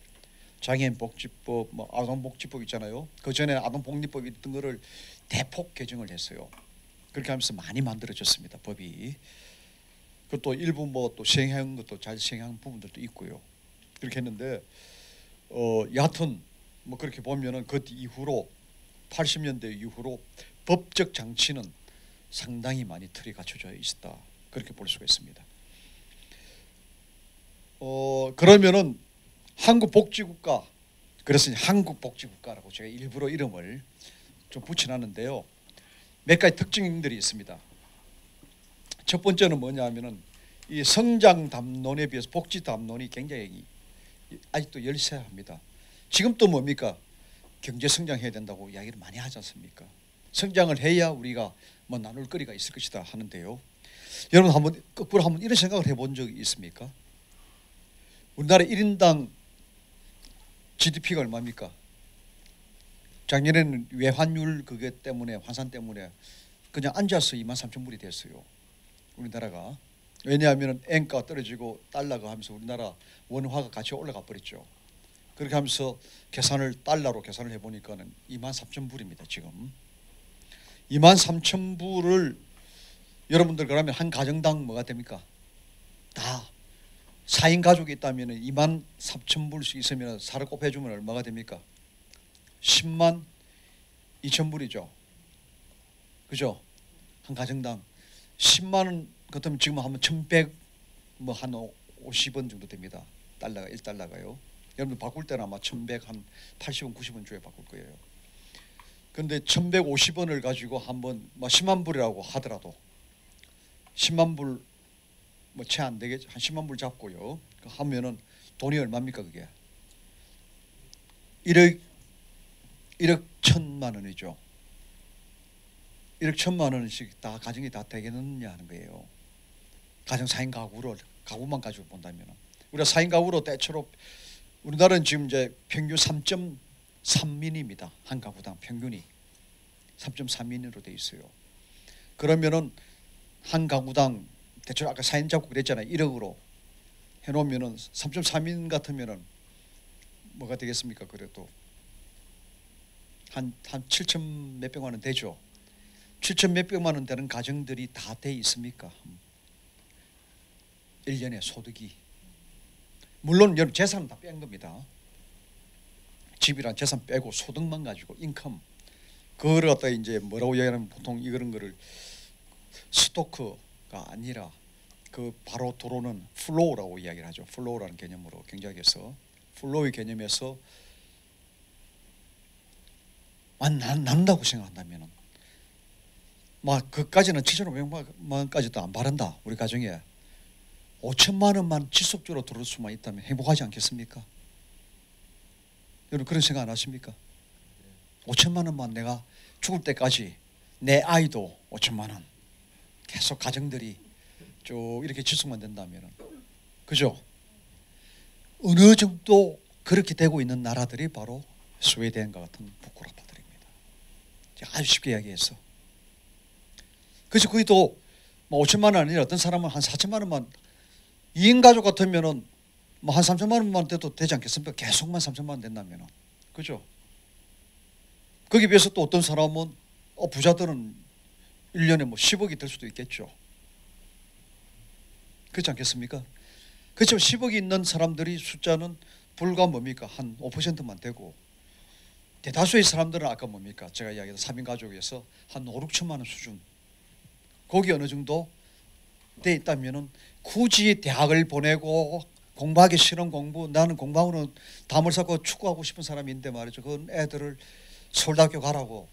장애인 복지법, 뭐 아동복지법 있잖아요. 그 전에 아동복리법 있던 거를 대폭 개정을 했어요. 그렇게 하면서 많이 만들어졌습니다. 법이. 그것도 일부 뭐 또 시행한 것도 잘 시행한 부분들도 있고요. 그렇게 했는데 여하튼 뭐 그렇게 보면은 그 이후로 80년대 이후로 법적 장치는 상당히 많이 틀이 갖춰져 있었다. 그렇게 볼 수가 있습니다. 그러면은 한국복지국가, 그래서 한국복지국가라고 제가 일부러 이름을 좀 붙여놨는데요. 몇 가지 특징들이 있습니다. 첫 번째는 뭐냐면은 이 성장 담론에 비해서 복지 담론이 굉장히 아직도 열세합니다. 지금 또 뭡니까? 경제 성장해야 된다고 이야기를 많이 하지 않습니까? 성장을 해야 우리가 뭐 나눌 거리가 있을 것이다 하는데요. 여러분 한번 거꾸로 한번 이런 생각을 해본 적이 있습니까? 우리나라 1인당 GDP가 얼마입니까? 작년에는 외환율 그게 때문에 환산 때문에 그냥 앉아서 23,000불이 됐어요. 우리나라가. 왜냐하면 엔가가 떨어지고 달러가 하면서 우리나라 원화가 같이 올라가 버렸죠. 그렇게 하면서 달러로 계산을 해보니까는 23,000불입니다. 지금 23,000불을 여러분들 그러면 한 가정당 뭐가 됩니까? 다 4인 가족이 있다면 23,000불씩 있으면 살을 곱해주면 얼마가 됩니까? 10만 2천 불이죠. 그죠? 한 가정당 10만 원 그렇다면 지금 하면 1,100 뭐 한 50원 정도 됩니다. 달러가 1달러가요. 여러분 바꿀 때는 아마 1,100 한 80원 90원 주에 바꿀 거예요. 그런데 1,150원을 가지고 한번 뭐 10만 불이라고 하더라도 10만 불 뭐 채 안 되겠죠. 한 10만 불 잡고요. 하면은 돈이 얼마입니까 그게? 1억 1,000만 원이죠. 1억 1,000만 원씩 다 가정이 다 되겠느냐 하는 거예요. 가정 4인 가구만 가지고 본다면 우리가 4인 가구로 때처럼 우리나라는 지금 이제 평균 3.3민입니다. 한 가구당 평균이 3.3민으로 돼 있어요. 그러면은 한 가구당 대충 아까 4인 잡고 그랬잖아요. 1억으로 해놓으면은 3.3인 같으면은 뭐가 되겠습니까? 그래도 한 7천 몇백만 원 되죠. 7천 몇백만 원 되는 가정들이 다 돼 있습니까? 1년에 소득이. 물론 여러분 재산은 다 뺀 겁니다. 집이란 재산 빼고 소득만 가지고 인컴. 그거를 갖다 이제 뭐라고 얘기하면 보통 이런 거를 스토크가 아니라 그 바로 들어오는 플로우라고 이야기를 하죠. 플로우라는 개념으로 경제학에서 플로우의 개념에서 난다고 생각한다면은 막 그까지는 7,500만 원까지도 안 바란다. 우리 가정에 5천만 원만 지속적으로 들어올 수만 있다면 행복하지 않겠습니까? 여러분 그런 생각 안 하십니까? 5천만 원만 내가 죽을 때까지 내 아이도 5천만 원 계속 가정들이 쭉 이렇게 지속만 된다면 그죠? 어느 정도 그렇게 되고 있는 나라들이 바로 스웨덴과 같은 북유럽파들입니다. 아주 쉽게 이야기해서 그래서 거기도 뭐 5천만 원 아니라 어떤 사람은 한 4천만 원만 2인 가족 같으면은 뭐 한 3천만 원만 돼도 되지 않겠습니까? 계속만 3천만 원 된다면은 그죠? 거기에 비해서 또 어떤 사람은 부자들은 1년에 뭐 10억이 될 수도 있겠죠. 그렇지 않겠습니까? 그렇지만 10억이 있는 사람들이 숫자는 불과 뭡니까? 한 5%만 되고 대다수의 사람들은 아까 뭡니까? 제가 이야기했던 3인 가족에서 한 5, 6천만 원 수준 거기 어느 정도 돼 있다면은 굳이 대학을 보내고 공부하기 싫은 공부 나는 공부하고는 담을 쌓고 축구하고 싶은 사람인데 말이죠. 그건 애들을 서울대학교 가라고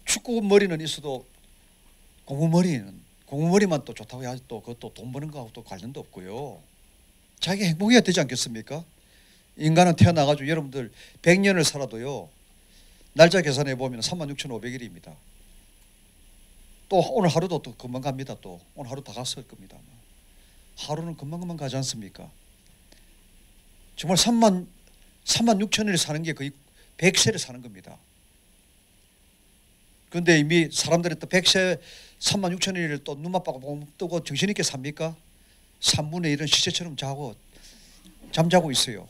축구 머리는 있어도 공부머리만 또 좋다고 해야지 또 그것도 돈 버는 거하고 또 관련도 없고요. 자기 행복해야 되지 않겠습니까? 인간은 태어나가지고 여러분들 100년을 살아도요 날짜 계산해 보면 36,500일입니다. 또 오늘 하루도 또 금방 갑니다. 또 오늘 하루 다 갔을 겁니다. 하루는 금방금방 가지 않습니까? 정말 3만 6천일 사는 게 거의 100세를 사는 겁니다. 그런데 이미 사람들이 또 100세 3만 6천일을 또 눈만 뜨고 정신있게 삽니까? 3분의 1은 시체처럼 잠자고 있어요.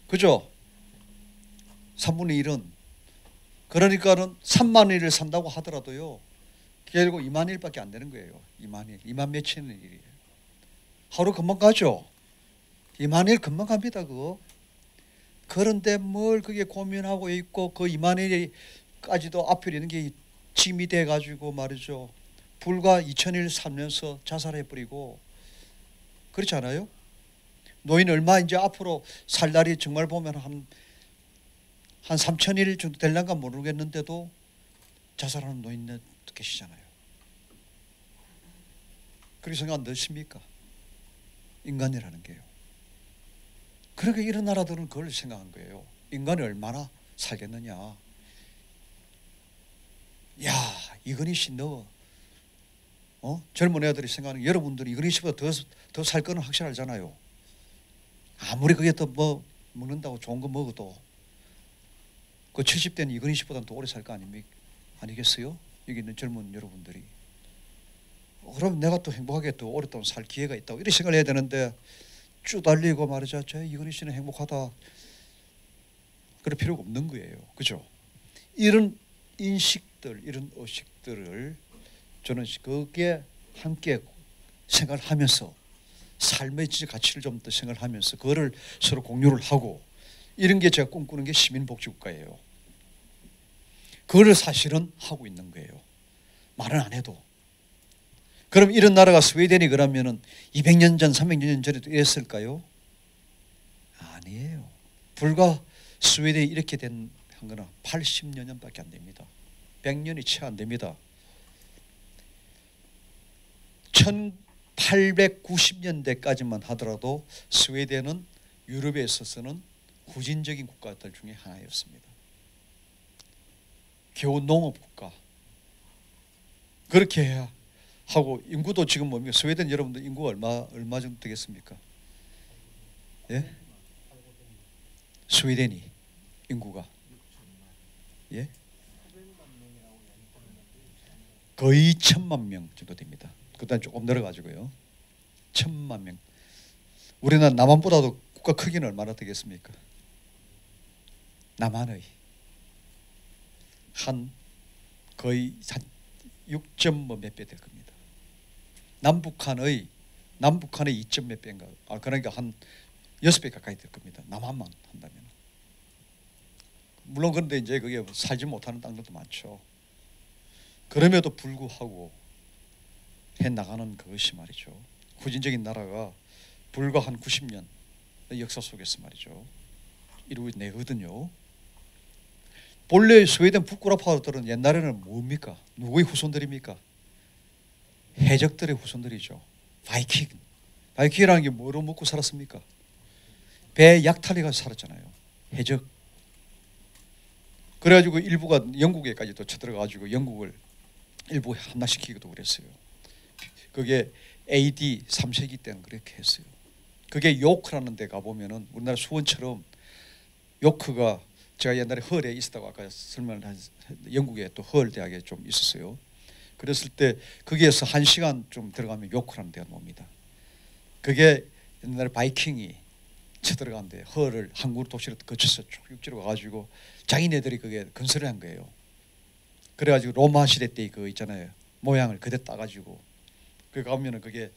그죠? 3분의 1은 그러니까는 3만 일을 산다고 하더라도요, 결국 2만 일밖에 안 되는 거예요. 2만 일, 2만 몇천 일이에요. 하루 금방 가죠. 2만 일 금방 갑니다. 그거. 그런데 뭘 그게 고민하고 있고 그 2만 일까지도 앞에 있는 게 짐이 돼가지고 말이죠. 불과 2천일 살면서 자살해버리고 그렇지 않아요? 노인 얼마 이제 앞으로 살 날이 정말 보면 한 3천일 정도 될란가 모르겠는데도 자살하는 노인들 계시잖아요. 그렇게 생각 안 드십니까? 인간이라는 게요. 그렇게 이런 나라들은 그걸 생각한 거예요. 인간이 얼마나 살겠느냐. 야, 이건희 씨 너 젊은 애들이 생각하는 여러분들이 이건희 씨보다 더 살 거는 확실하잖아요. 아무리 그게 더 뭐 먹는다고 좋은 거 먹어도 그 70대는 이건희 씨보다는 더 오래 살 거 아니겠어요? 여기 있는 젊은 여러분들이. 그럼 내가 또 행복하게 또 오랫동안 살 기회가 있다고 이렇게 생각을 해야 되는데 쭉 달리고 말이죠. 저 이건희 씨는 행복하다. 그럴 필요가 없는 거예요. 그죠? 이런 인식들, 이런 의식들을 저는 그게 함께 생각을 하면서 삶의 가치를 좀 더 생각을 하면서 그거를 서로 공유를 하고 이런 게 제가 꿈꾸는 게 시민복지국가예요. 그걸 사실은 하고 있는 거예요. 말은 안 해도. 그럼 이런 나라가 스웨덴이 그러면은 200년 전, 300년 전에도 이랬을까요? 아니에요. 불과 스웨덴이 이렇게 된 거는 80여 년밖에 안 됩니다. 100년이 채 안 됩니다. 1890년대까지만 하더라도 스웨덴은 유럽에 있어서는 후진적인 국가들 중에 하나였습니다. 겨우 농업국가. 그렇게 해야 하고 인구도 지금 뭡니까? 스웨덴 여러분들 인구가 얼마 정도 되겠습니까? 예? 스웨덴이 인구가 예? 거의 1,000만 명 정도 됩니다. 그다음 조금 늘어가지고요. 1,000만 명. 우리나라 남한보다도 국가 크기는 얼마나 되겠습니까? 남한의 거의 한 6점 몇 배 될 겁니다. 남북한의 2점 몇 배인가. 그러니까 한 6배 가까이 될 겁니다. 남한만 한다면. 물론 그런데 이제 그게 살지 못하는 땅들도 많죠. 그럼에도 불구하고 해 나가는 그것이 말이죠. 후진적인 나라가 불과 한 90년 역사 속에서 말이죠. 이루어내거든요. 본래 스웨덴 북구라파들은 옛날에는 뭡니까? 누구의 후손들입니까? 해적들의 후손들이죠. 바이킹이라는 게 뭐로 먹고 살았습니까? 배 약탈해가 살았잖아요. 해적. 그래가지고 일부가 영국에까지도 쳐들어가지고 영국을 일부 함락시키기도 그랬어요. 그게 AD 3세기 때는 그렇게 했어요. 그게 요크라는 데 가보면은 우리나라 수원처럼 요크가 제가 옛날에 헐에 있었다고 아까 설명을 한 영국에 또 헐 대학에 좀 있었어요. 그랬을 때 거기에서 1시간 좀 들어가면 요크라는 데가 나옵니다. 그게 옛날에 바이킹이 쳐들어간데 헐을 항구 도시로 거쳐서 쭉 육지로 가가지고 자기네들이 그게 건설을 한 거예요. 그래가지고 로마 시대 때 그 있잖아요. 모양을 그대 따가지고 그 가면은 그게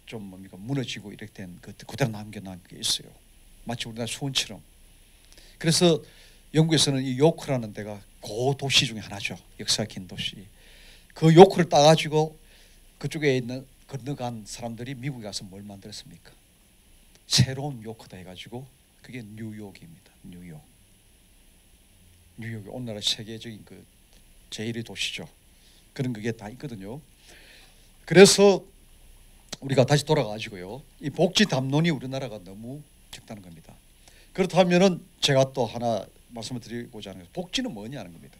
좀 뭡니까 무너지고 이렇게 된 그 그대로 남겨놓은 게 있어요. 마치 우리나라 수원처럼. 그래서 영국에서는 이 요크라는 데가 고도시 중에 하나죠. 역사 긴 도시. 그 요크를 따가지고 그쪽에 있는 건너간 사람들이 미국에 가서 뭘 만들었습니까? 새로운 요크다 해가지고 그게 뉴욕입니다. 뉴욕이 오늘날 세계적인 그 제1의 도시죠. 그런 그게 다 있거든요. 그래서 우리가 다시 돌아가지고요. 이 복지 담론이 우리나라가 너무 적다는 겁니다. 그렇다면은 제가 또 하나 말씀을 드리고자 하는 것은 복지는 뭐냐는 겁니다.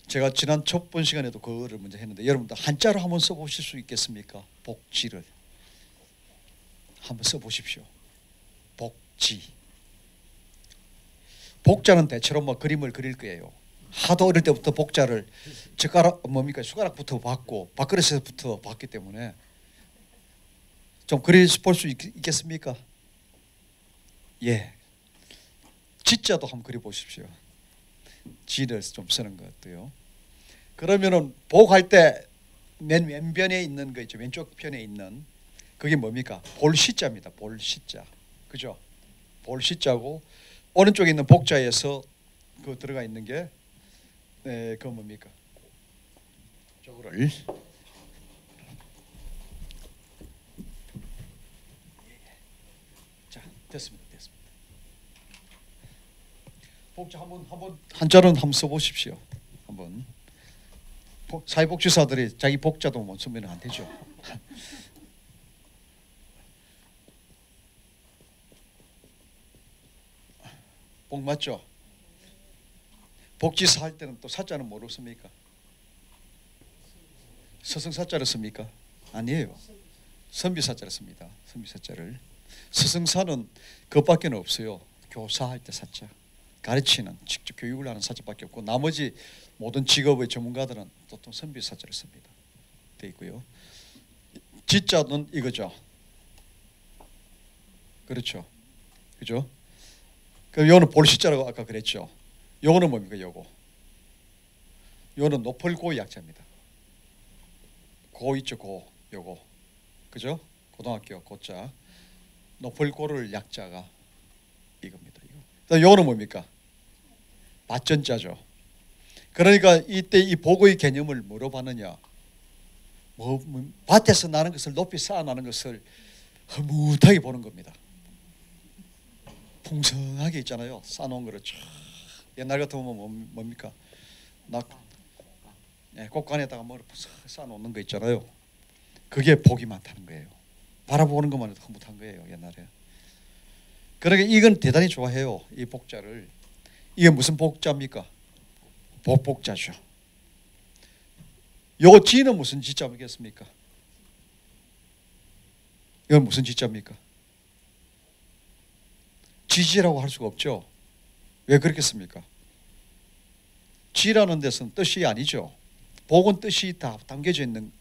제가 지난 첫 번 시간에도 그거를 먼저 했는데 여러분들 한자로 한번 써보실 수 있겠습니까? 복지를 한번 써보십시오. 복지. 복자는 대체로 뭐 그림을 그릴 거예요. 하도 어릴 때부터 복자를 젓가락 뭡니까 숟가락부터 봤고 밥그릇에서부터 봤기 때문에 좀 그릴 볼 수 있겠습니까? 예. 지자도 한번 그려 보십시오. 지를 좀 쓰는 것 같아요. 그러면은 복할 때 맨 왼편에 있는 거 있죠. 왼쪽 편에 있는 그게 뭡니까? 볼시자입니다. 볼시자. 그죠? 볼시자고 오른쪽에 있는 복자에서 그 들어가 있는 게 그 뭡니까? 저거를 자 됐습니다. 복자 한번 한자는 한번 써보십시오. 한번 사회복지사들이 자기 복자도 못 쓰면 안 되죠. 복 맞죠? 복지사 할 때는 또 사자는 뭐로 씁니까? 서승사자를 씁니까? 아니에요. 선비사자를 씁니다. 선비사자를. 서승사는 그것밖에 없어요. 교사할 때 사자. 가르치는 직접 교육을 하는 사자밖에 없고 나머지 모든 직업의 전문가들은 보통 선비사자를 씁니다. 돼 있고요. 지자는 이거죠. 그렇죠. 그죠? 그럼 요거는 볼시자라고 아까 그랬죠. 요거는 뭡니까? 요거는 노펄고 약자입니다. 고 있죠. 고 요거. 그죠? 고등학교 고자. 노펄고를 약자가 이겁니다. 이거. 요거는 뭡니까? 밭전자죠. 그러니까 이때 이 복의 개념을 뭐로 봤느냐? 밭에서 나는 것을 높이 쌓아나는 것을 흐뭇하게 보는 겁니다. 풍성하게 있잖아요. 쌓아놓은 거를 쫙. 옛날 같으면 뭡니까? 꽃간에다가 뭐 쌓아놓는 거 있잖아요. 그게 복이 많다는 거예요. 바라보는 것만 해도 흐뭇한 거예요. 옛날에. 그러니까 이건 대단히 좋아해요. 이 복자를. 이게 무슨 복자입니까? 복자죠. 요 지는 무슨 지자겠습니까? 이건 무슨 지자입니까? 지지라고 할 수가 없죠. 왜 그렇겠습니까? 지라는 데서는 뜻이 아니죠. 복은 뜻이 다 담겨져 있는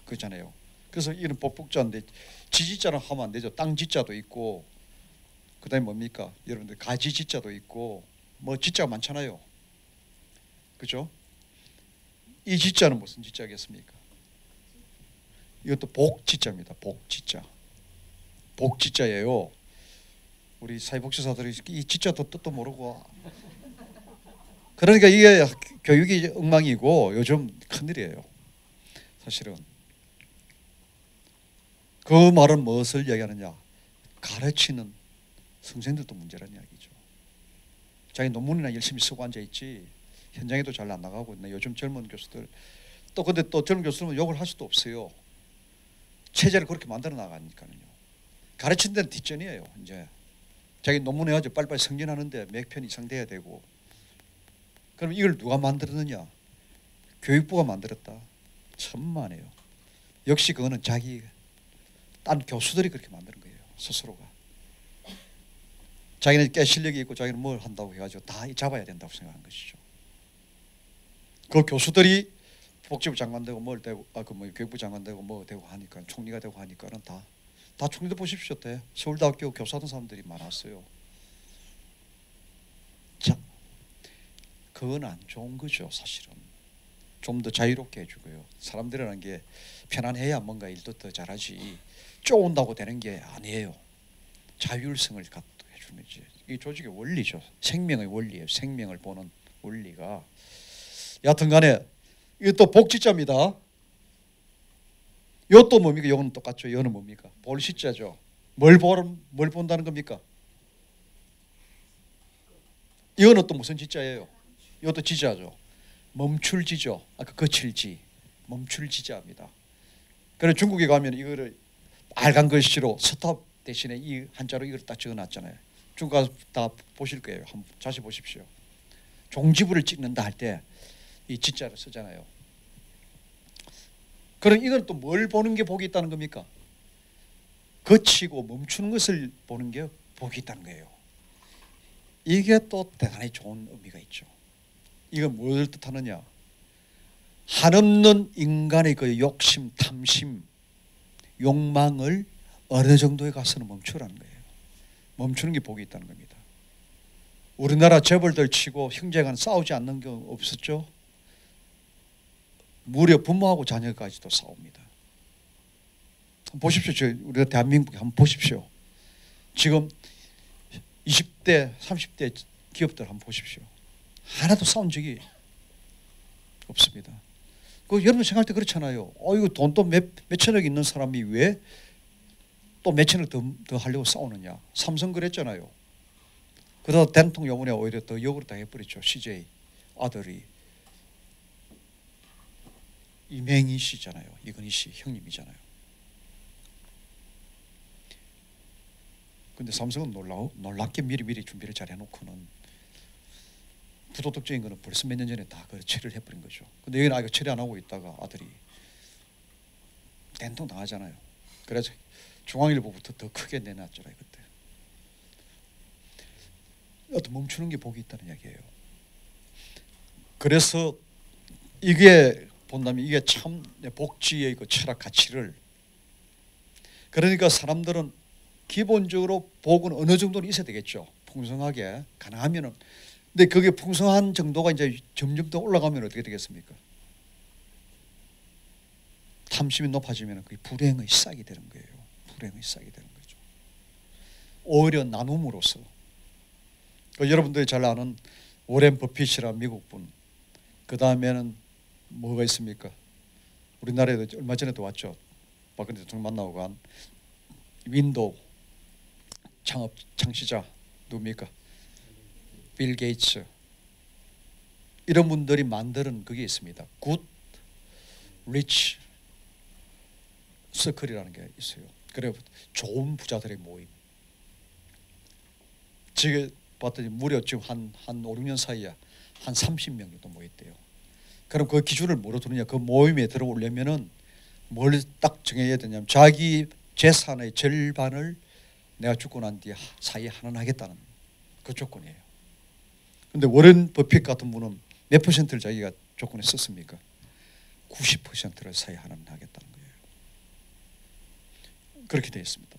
거잖아요. 그래서 이런 복자인데 지지자는 하면 안 되죠. 땅지자도 있고 그다음에 뭡니까? 여러분들 가지지자도 있고 뭐 지자가 많잖아요. 그죠? 이 지자는 무슨 지자겠습니까? 이것도 복지자입니다. 복지자. 복지자예요. 우리 사회복지사들이 이 지자도 뜻도 모르고 그러니까 이게 교육이 엉망이고 요즘 큰일이에요. 사실은 그 말은 무엇을 얘기하느냐? 가르치는 선생들도 문제라는 이야기죠. 자기 논문이나 열심히 쓰고 앉아있지 현장에도 잘 안 나가고 있네. 요즘 젊은 교수들 또 근데 또 젊은 교수들은 욕을 할 수도 없어요. 체제를 그렇게 만들어 나가니까요. 가르치는 데는 뒷전이에요. 이제 자기 논문 해가지고 빨리빨리 승진하는데 몇 편 이상 돼야 되고. 그럼 이걸 누가 만들었느냐? 교육부가 만들었다. 천만에요. 역시 그거는 자기 딴 교수들이 그렇게 만드는 거예요. 스스로가. 자기는 꽤 실력이 있고 자기는 뭘 한다고 해가지고 다 잡아야 된다고 생각하는 것이죠. 그 교수들이 복지부 장관 되고 뭘 되고 교육부 장관 되고 뭐 되고 하니까 총리가 되고 하니까는 다 총리도 보십시오. 때 서울대학교 교수하던 사람들이 많았어요. 자, 그건 안 좋은 거죠. 사실은 좀 더 자유롭게 해주고요. 사람들이라는 게 편안해야 뭔가 일도 더 잘하지 쪼온다고 되는 게 아니에요. 자율성을 갖게 해주는 게 이 조직의 원리죠. 생명의 원리예요. 생명을 보는 원리가. 여하튼간에 이것도 복지자입니다. 이것도 뭡니까? 이거는 똑같죠. 이거는 뭡니까? 볼시자죠. 뭘 본다는 겁니까? 이거는 또 무슨 지자예요? 이것도 지자죠. 멈출지죠. 아까 거칠지. 멈출지자입니다. 그래서 중국에 가면 이거를 빨간 글씨로 스톱 대신에 이 한자로 이걸 딱 적어놨잖아요. 중국 가서 다 보실 거예요. 한번 자세히 보십시오. 종지부를 찍는다 할 때 이 지자를 쓰잖아요. 그럼 이건 또 뭘 보는 게 복이 있다는 겁니까? 거치고 멈추는 것을 보는 게 복이 있다는 거예요. 이게 또 대단히 좋은 의미가 있죠. 이건 뭘 뜻하느냐? 한없는 인간의 그 욕심, 탐심, 욕망을 어느 정도에 가서는 멈추라는 거예요. 멈추는 게 복이 있다는 겁니다. 우리나라 재벌들 치고 형제간 싸우지 않는 경우 없었죠? 무려 부모하고 자녀까지도 싸웁니다. 한번 보십시오. 우리가 대한민국에 한번 보십시오. 지금 20대, 30대 기업들 한번 보십시오. 하나도 싸운 적이 없습니다. 여러분 생각할 때 그렇잖아요. 이거 돈 또 몇천억 있는 사람이 왜 또 몇천억 더 하려고 싸우느냐. 삼성 그랬잖아요. 그러다 된통 요번에 오히려 더 역으로 당해버렸죠. CJ 아들이 이맹희 씨잖아요. 이건희 씨 형님이잖아요. 근데 삼성은 놀랍게 미리 준비를 잘 해놓고는 부도덕적인 거는 벌써 몇 년 전에 다 처리를 해버린 거죠. 근데 여기는 아이가 처리 안 하고 있다가 아들이 된통 당하잖아요. 그래서 중앙일보부터 더 크게 내놨잖아요. 그때. 어떤 멈추는 게 복이 있다는 이야기예요. 그래서 이게 본다면 이게 참 복지의 그 철학 가치를, 그러니까 사람들은 기본적으로 복은 어느 정도는 있어야 되겠죠. 풍성하게 가능하면은. 근데 그게 풍성한 정도가 이제 점점 더 올라가면 어떻게 되겠습니까? 탐심이 높아지면 그게 불행의 싹이 되는 거예요. 불행의 싹이 되는 거죠. 오히려 나눔으로써. 여러분들이 잘 아는 워렌 버핏이라는 미국분. 그 다음에는 뭐가 있습니까? 우리나라에도 얼마 전에도 왔죠. 박근혜 대통령 만나고 간 윈도우 창시자 누굽니까? 빌 게이츠. 이런 분들이 만드는 그게 있습니다. 굿 리치 서클이라는 게 있어요. 그래 좋은 부자들의 모임. 지금 봤더니 무려 지금 한 5, 6년 사이에 한 30명 정도 모였대요. 그럼 그 기준을 뭐로 두느냐? 그 모임에 들어오려면은 뭘 딱 정해야 되냐면 자기 재산의 절반을 내가 죽고 난 뒤에 사이에 환원하겠다는 그 조건이에요. 근데 워렌 버핏 같은 분은 몇 퍼센트를 자기가 조건에 썼습니까? 90%를 사이에 환원하겠다는 거예요. 그렇게 되어 있습니다.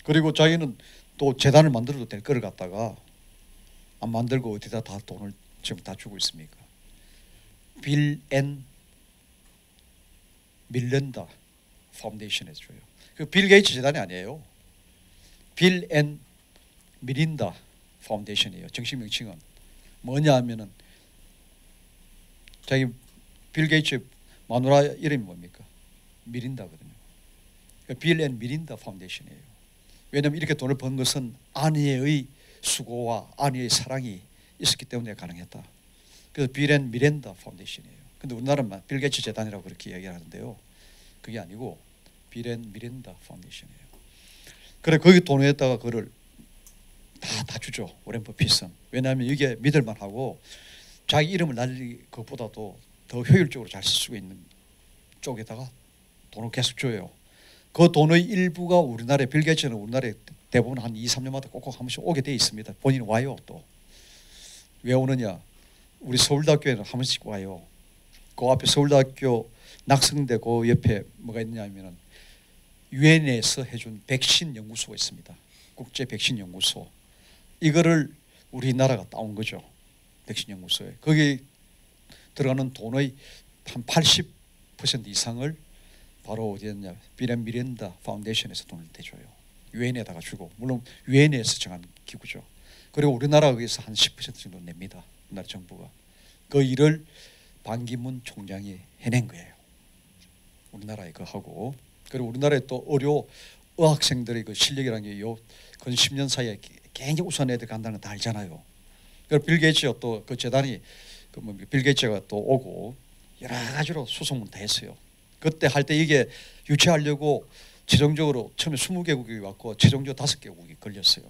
그리고 자기는 또 재단을 만들어도 될 거를 갖다가 안 만들고 어디다 다 돈을 지금 다 주고 있습니까? 빌 앤 밀렌다 파운데이션에 줘요. 그 빌 게이츠 재단이 아니에요. 빌 앤 미린다 파운데이션이에요. 정식 명칭은 뭐냐 하면은 자기 빌 게이츠 마누라 이름이 뭡니까? 미린다거든요. 빌 앤 미린다 파운데이션이에요. 왜냐하면 이렇게 돈을 번 것은 아내의 수고와 아내의 사랑이 있었기 때문에 가능했다. 그래서 빌 앤 미렌다 파운데이션이에요. 근데 우리나라는 빌 게이츠 재단이라고 그렇게 얘기하는데요. 그게 아니고 빌 앤 미렌다 파운데이션이에요. 그래 거기 돈에다가 그걸 다 주죠. 워렌 버핏은. 왜냐하면 이게 믿을만하고 자기 이름을 날릴 것보다도 더 효율적으로 잘 쓸 수 있는 쪽에다가 돈을 계속 줘요. 그 돈의 일부가 우리나라에 빌 게이츠는 우리나라에 대부분 한 2, 3년마다 꼭꼭 한 번씩 오게 돼 있습니다. 본인 와요. 또 왜 오느냐? 우리 서울대학교에는 한 번씩 와요. 그 앞에 서울대학교 낙성대 그 옆에 뭐가 있느냐 하면은 유엔에서 해준 백신 연구소가 있습니다. 국제 백신 연구소. 이거를 우리나라가 따온 거죠. 백신 연구소에. 거기 들어가는 돈의 한 80% 이상을 바로 어디였냐? 빌 앤 미렌다 파운데이션에서 돈을 대줘요. 유엔에다가 주고, 물론 유엔에서 정한 기구죠. 그리고 우리나라가 거기서 한 10% 정도 냅니다. 우리나라 정부가. 그 일을 반기문 총장이 해낸 거예요. 우리나라에 그 하고. 그리고 우리나라에 또 의학생들의 그 실력이라는 게 요 근 10년 사이에 굉장히 우수한 애들 간다는 거 다 알잖아요. 그리고 빌 게이츠가 또 그 재단이 빌 게이츠가 또 오고 여러 가지로 소송문 다 했어요. 그때 할 때 이게 유치하려고 최종적으로 처음에 20개국이 왔고 최종적으로 5개국이 걸렸어요.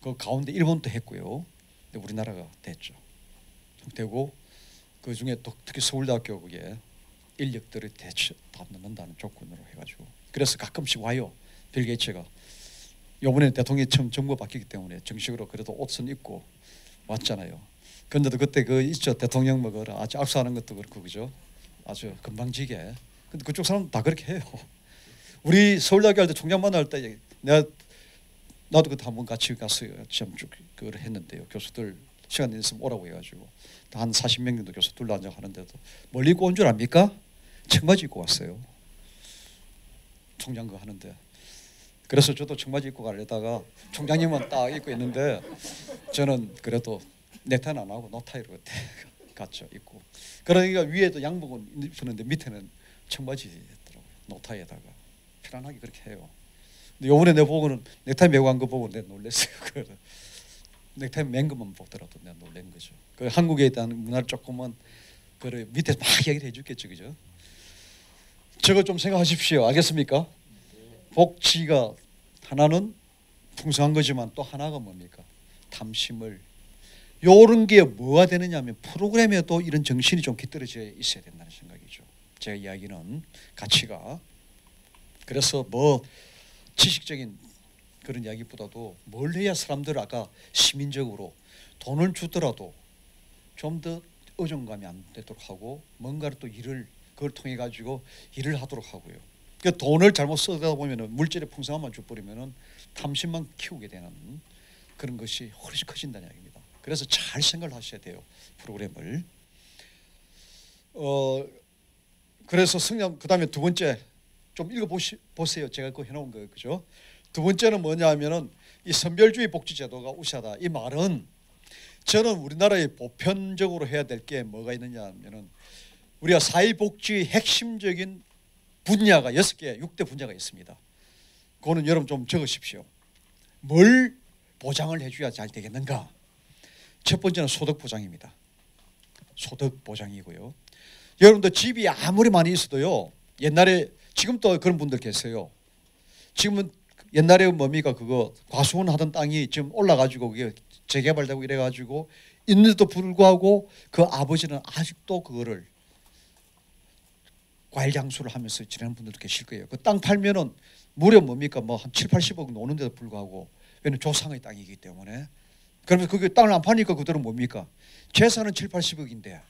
그 가운데 일본도 했고요. 근데 우리나라가 됐죠. 되고 그 중에 또 특히 서울대학교 그게 인력들이 대체 다 넣는다는 조건으로 해가지고 그래서 가끔씩 와요. 빌 게이츠가 이번에 대통령이 처음 정부 바뀌기 때문에 정식으로 그래도 옷은 입고 왔잖아요. 그런데도 그때 그 있죠. 대통령 먹으러 아주 악수하는 것도 그렇고 그죠. 아주 금방지게. 근데 그쪽 사람 다 그렇게 해요. 우리 서울대학교 할 때 총장 만날 때 나도 그때 한번 같이 갔어요. 좀 쭉 그걸 했는데요. 교수들 시간 있으면 오라고 해가지고 한 40명 정도 교수 둘러 앉아 하는데도 멀리 입고 온 줄 압니까? 청바지 입고 왔어요. 총장 거 하는데. 그래서 저도 청바지 입고 가려다가 총장님은 딱 입고 있는데 저는 그래도 넥타이는 안 하고 노타이로 그때 갔죠. 입고. 그러니까 위에도 양복은 입었는데 밑에는 청바지였더라고요. 노타이에다가 편안하게 그렇게 해요. 근데 요번에 내 보고는 넥타이 메고 간 거 보고 내가 놀랐어요. 넥타이 맨 것만 보더라도 내가 놀란 거죠. 그 한국에 있다는 문화를 조금은 그 밑에서 막 얘기를 해줬겠죠, 그죠? 저거 좀 생각하십시오. 알겠습니까? 복지가 하나는 풍성한 거지만 또 하나가 뭡니까? 탐심을. 요런 게 뭐가 되느냐면 프로그램에도 이런 정신이 좀 깃들어져 있어야 된다는 생각이죠. 제 이야기는 가치가. 그래서 뭐 지식적인 그런 이야기보다도 뭘 해야 사람들 아까 시민적으로 돈을 주더라도 좀 더 의존감이 안 되도록 하고 뭔가를 또 일을 그걸 통해 가지고 일을 하도록 하고요. 그 돈을 잘못 쓰다 보면은 물질의 풍성함만 줘버리면은 탐심만 키우게 되는 그런 것이 훨씬 커진다는 이야기입니다. 그래서 잘 생각을 하셔야 돼요. 프로그램을. 그래서 성장 그다음에 두 번째 좀 읽어 보세요. 제가 그거 해놓은 거예요, 그죠? 두 번째는 뭐냐면은 이 선별주의 복지제도가 우세하다. 이 말은 저는 우리나라에 보편적으로 해야 될 게 뭐가 있느냐면은 우리가 사회복지의 핵심적인 분야가 6개, 6대 분야가 있습니다. 그거는 여러분 좀 적으십시오. 뭘 보장을 해줘야 잘 되겠는가? 첫 번째는 소득 보장입니다. 소득 보장이고요. 여러분들 집이 아무리 많이 있어도요. 옛날에 지금도 그런 분들 계세요. 지금은 옛날에 뭡니까 그거 과수원 하던 땅이 지금 올라가지고 그게 재개발되고 이래가지고 있는데도 불구하고 그 아버지는 아직도 그거를 과일 장수를 하면서 지내는 분들도 계실 거예요. 그 땅 팔면은 무려 뭡니까 뭐 한 7, 80억 노는데도 불구하고 왜냐면 조상의 땅이기 때문에 그러면 그게 땅을 안 파니까 그대로 뭡니까 재산은 7, 80억인데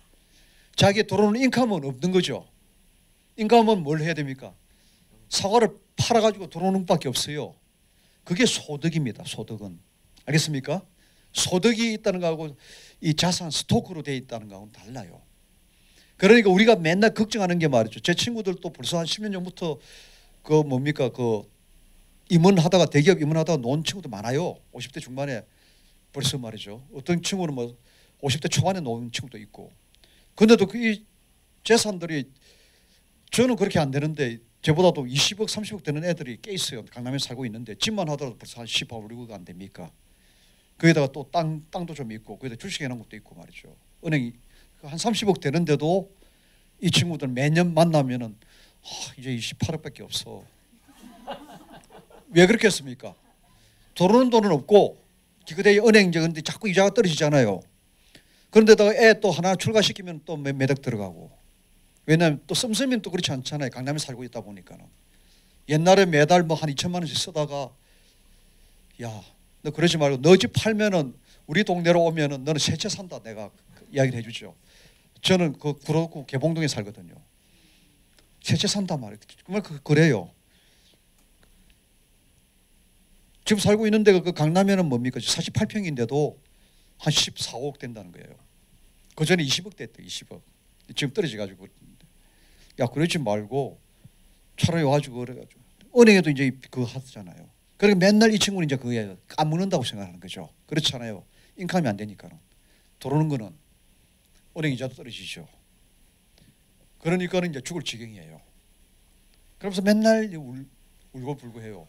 자기의 들어오는 인컴은 없는 거죠. 인컴은 뭘 해야 됩니까? 사과를 팔아가지고 들어오는 것밖에 없어요. 그게 소득입니다. 소득은. 알겠습니까? 소득이 있다는 거하고 이 자산 스토크로 되어 있다는 거하고는 달라요. 그러니까 우리가 맨날 걱정하는 게 말이죠. 제 친구들도 벌써 한 10년 전부터 그 뭡니까 그 임원하다가 대기업 임원하다가 놓은 친구도 많아요. 50대 중반에 벌써 말이죠. 어떤 친구는 뭐 50대 초반에 놓은 친구도 있고. 그런데도 그 재산들이 저는 그렇게 안 되는데 저보다도 20억, 30억 되는 애들이 꽤 있어요. 강남에 살고 있는데 집만 하더라도 벌써 한 18억, 16억 안 됩니까? 거기다가 또 땅도 좀 있고 거기다 주식해 놓은 것도 있고 말이죠. 은행이 한 30억 되는데도 이 친구들 매년 만나면은 이제 28억밖에 없어. 왜 그렇게 했습니까? 들어오는 돈은 없고 기껏해 은행 이제 근데 자꾸 이자가 떨어지잖아요. 그런데다가 애 또 하나 출가시키면 또 매덕 들어가고. 왜냐하면 또 씀씀이는 또 그렇지 않잖아요. 강남에 살고 있다 보니까는. 옛날에 매달 뭐 한 2천만 원씩 쓰다가 야, 너 그러지 말고 너 집 팔면은 우리 동네로 오면은 너는 새 채 산다. 내가 이야기를 해주죠. 저는 그 구로구 개봉동에 살거든요. 새 채 산다 말이에요. 정말 그래요. 지금 살고 있는 데가 그 강남에는 뭡니까? 48평인데도 한 14억 된다는 거예요. 그 전에 20억 됐대. 20억. 지금 떨어져가지고. 야 그러지 말고 차라리 와가지고 그래가지고 은행에도 이제 그거 하잖아요. 그러니까 맨날 이 친구는 이제 그게 까먹는다고 생각하는 거죠. 그렇잖아요. 인컴이 안 되니까는 들어오는 거는 은행 이자도 떨어지죠. 그러니까는 이제 죽을 지경이에요. 그러면서 맨날 울고불고 해요.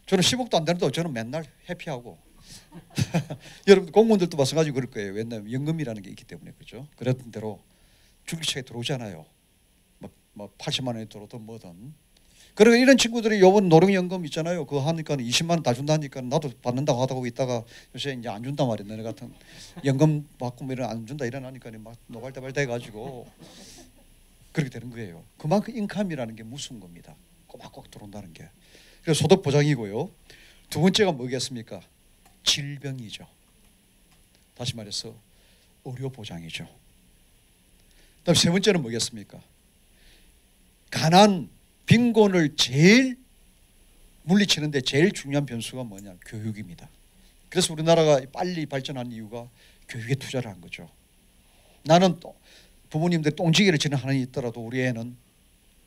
저는 10억도 안 되는데 저는 맨날 해피하고 여러분 공무원들도 마찬가지로 그럴 거예요. 왜냐하면 연금이라는 게 있기 때문에 그렇죠. 그랬던 대로 줄기차게 들어오잖아요. 뭐 80만 원이 들어오든 뭐든 그리고 이런 친구들이 요번 노령연금 있잖아요. 그거 하니까 20만 원 다 준다니까 나도 받는다고 하다가 있다가 요새 이제 안 준단 말이야. 너네 같은 연금 받고 뭐 이런 안 준다 이러니까 막 노발대발 돼가지고 그렇게 되는 거예요. 그만큼 인컴이라는 게 무서운 겁니다. 꼬박꼬박 들어온다는 게. 그래서 소득 보장이고요. 두 번째가 뭐겠습니까? 질병이죠. 다시 말해서 의료 보장이죠. 그다음 세 번째는 뭐겠습니까? 가난, 빈곤을 제일 물리치는데 제일 중요한 변수가 뭐냐? 교육입니다. 그래서 우리나라가 빨리 발전한 이유가 교육에 투자를 한 거죠. 나는 또 부모님들 똥지기를 지는 하나님 있더라도 우리 애는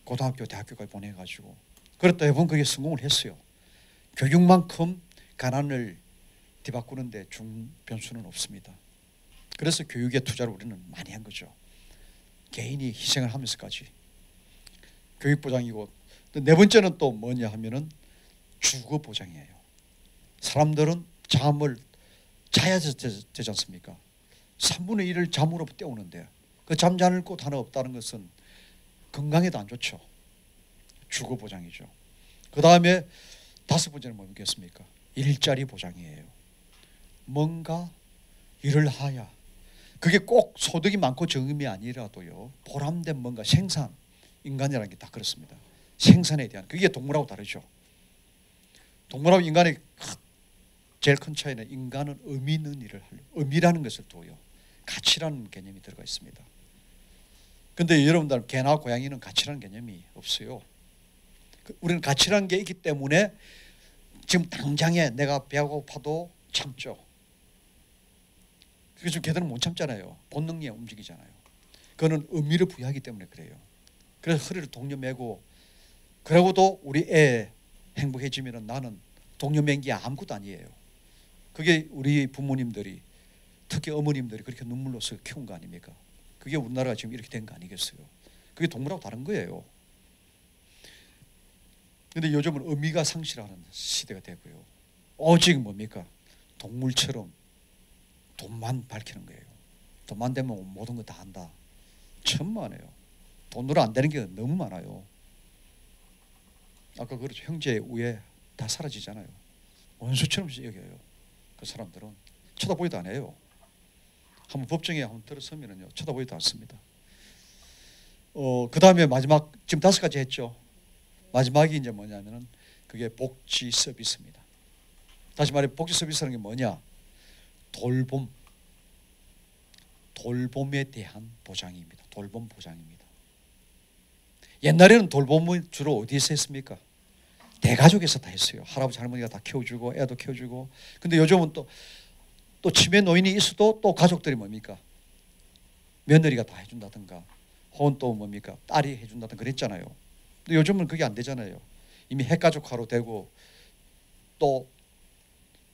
고등학교, 대학교까지 보내가지고 그랬다 해보면 그게 성공을 했어요. 교육만큼 가난을 뒤바꾸는데 중 변수는 없습니다. 그래서 교육에 투자를 우리는 많이 한 거죠. 개인이 희생을 하면서까지. 교육 보장이고 네 번째는 또 뭐냐 하면은 주거 보장이에요. 사람들은 잠을 자야 되지 않습니까? 3분의 1을 잠으로 때우는데 그 잠자는 곳 하나 없다는 것은 건강에도 안 좋죠. 주거 보장이죠. 그 다음에 다섯 번째는 뭐겠습니까? 일자리 보장이에요. 뭔가 일을 하야 그게 꼭 소득이 많고 적음이 아니라도요 보람된 뭔가 생산 인간이라는 게 다 그렇습니다. 생산에 대한 그게 동물하고 다르죠. 동물하고 인간의 제일 큰 차이는 인간은 의미 있는 일을 하려 의미라는 것을 두어요. 가치라는 개념이 들어가 있습니다. 근데 여러분들 개나 고양이는 가치라는 개념이 없어요. 우리는 가치라는 게 있기 때문에 지금 당장에 내가 배가 고파도 참죠. 그래서 개들은 못 참잖아요. 본능에 움직이잖아요. 그거는 의미를 부여하기 때문에 그래요. 그래서 허리를 동여 매고 그러고도 우리 애 행복해지면 나는 동여 맨 게 아무것도 아니에요. 그게 우리 부모님들이 특히 어머님들이 그렇게 눈물로서 키운 거 아닙니까? 그게 우리나라가 지금 이렇게 된 거 아니겠어요? 그게 동물하고 다른 거예요. 그런데 요즘은 의미가 상실하는 시대가 되고요. 오직 뭡니까? 동물처럼 돈만 밝히는 거예요. 돈만 되면 모든 거 다 한다. 천만에요. 돈으로 안 되는 게 너무 많아요. 아까 그렇죠. 형제 우애 다 사라지잖아요. 원수처럼 여겨요. 그 사람들은 쳐다보지도 안 해요. 한번 법정에 한번 들어서면요 쳐다보지도 않습니다. 그 다음에 마지막 지금 5가지 했죠. 마지막이 이제 뭐냐면은 그게 복지 서비스입니다. 다시 말해 복지 서비스라는 게 뭐냐? 돌봄에 대한 보장입니다. 돌봄 보장입니다. 옛날에는 돌봄을 주로 어디서 했습니까? 대가족에서 다 했어요. 할아버지 할머니가 다 키워주고 애도 키워주고. 근데 요즘은 또 치매 노인이 있어도 또 가족들이 뭡니까? 며느리가 다 해준다든가 혹은 또 뭡니까? 딸이 해준다든가 그랬잖아요. 근데 요즘은 그게 안 되잖아요. 이미 핵가족화로 되고 또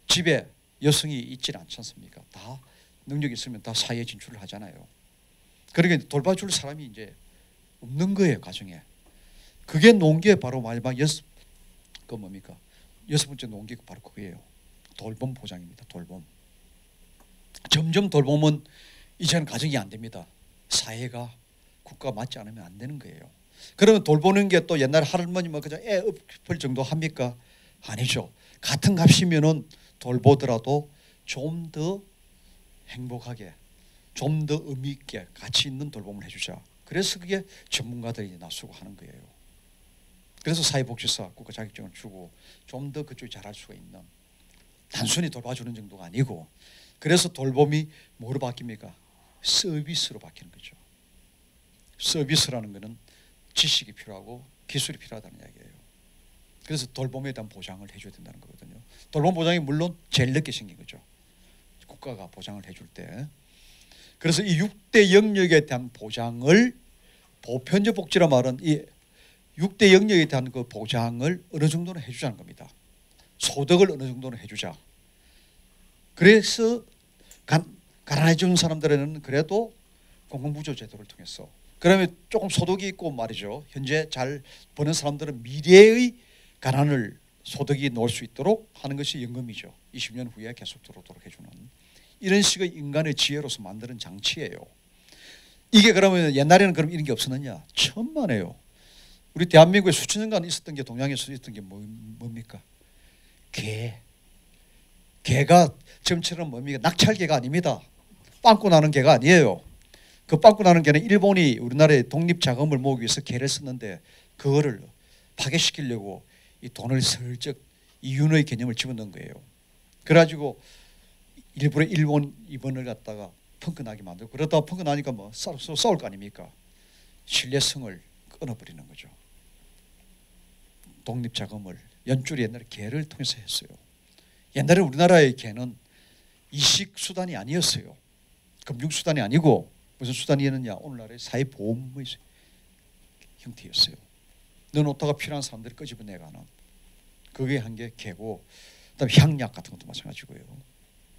집에 여성이 있지 않지 않습니까? 다 능력이 있으면 다 사회에 진출을 하잖아요. 그러니까 돌봐줄 사람이 이제 없는 거예요, 가정에. 그게 놓은 게 바로 마지막 그 뭡니까? 6번째 놓은 게 바로 그거예요. 돌봄 보장입니다. 돌봄. 점점 돌봄은 이제는 가정이 안 됩니다. 사회가 국가가 맞지 않으면 안 되는 거예요. 그러면 돌보는 게 또 옛날 할머니만 그냥 애 엎을 정도 합니까? 아니죠. 같은 값이면은 돌보더라도 좀 더 행복하게, 좀 더 의미 있게 가치 있는 돌봄을 해주자. 그래서 그게 전문가들이 나서고 하는 거예요. 그래서 사회복지사 국가 자격증을 주고 좀 더 그쪽이 잘할 수가 있는 단순히 돌봐주는 정도가 아니고 그래서 돌봄이 뭐로 바뀝니까? 서비스로 바뀌는 거죠. 서비스라는 것은 지식이 필요하고 기술이 필요하다는 이야기예요. 그래서 돌봄에 대한 보장을 해줘야 된다는 거거든요. 돌봄 보장이 물론 제일 늦게 생긴 거죠. 국가가 보장을 해줄 때. 그래서 이 6대 영역에 대한 보장을 보편적 복지라 말은 이 6대 영역에 대한 그 보장을 어느 정도는 해주자는 겁니다. 소득을 어느 정도는 해주자. 그래서 가난해진 사람들에는 그래도 공공부조 제도를 통해서 그러면 조금 소득이 있고 말이죠. 현재 잘 버는 사람들은 미래의 가난을 소득이 놓을 수 있도록 하는 것이 연금이죠. 20년 후에 계속 들어오도록 해주는 이런 식의 인간의 지혜로서 만드는 장치예요. 이게 그러면 옛날에는 그럼 이런 게 없었느냐? 천만에요. 우리 대한민국에 수천 년간 있었던 게 동양에서 있었던 게 뭡니까? 개가 지금처럼 뭡니까? 낙찰개가 아닙니다. 빵꾸 나는 개가 아니에요. 그 빵꾸 나는 개는 일본이 우리나라의 독립 자금을 모으기 위해서 개를 썼는데 그거를 파괴시키려고 이 돈을 슬쩍 이윤의 개념을 집어넣은 거예요. 그래가지고 일부러 일본 입원을 갖다가 펑크나게 만들고 그러다가 펑크나니까 뭐 싸울 거 아닙니까? 신뢰성을 끊어버리는 거죠. 독립 자금을 연줄이 옛날에 개를 통해서 했어요. 옛날에 우리나라의 개는 이식 수단이 아니었어요. 금융 수단이 아니고 무슨 수단이었느냐? 오늘날의 사회보험의 형태였어요. 너 놓다가 필요한 사람들이 끄집어내가는 그게 한 게 개고, 그다음에 향약 같은 것도 마찬가지고요.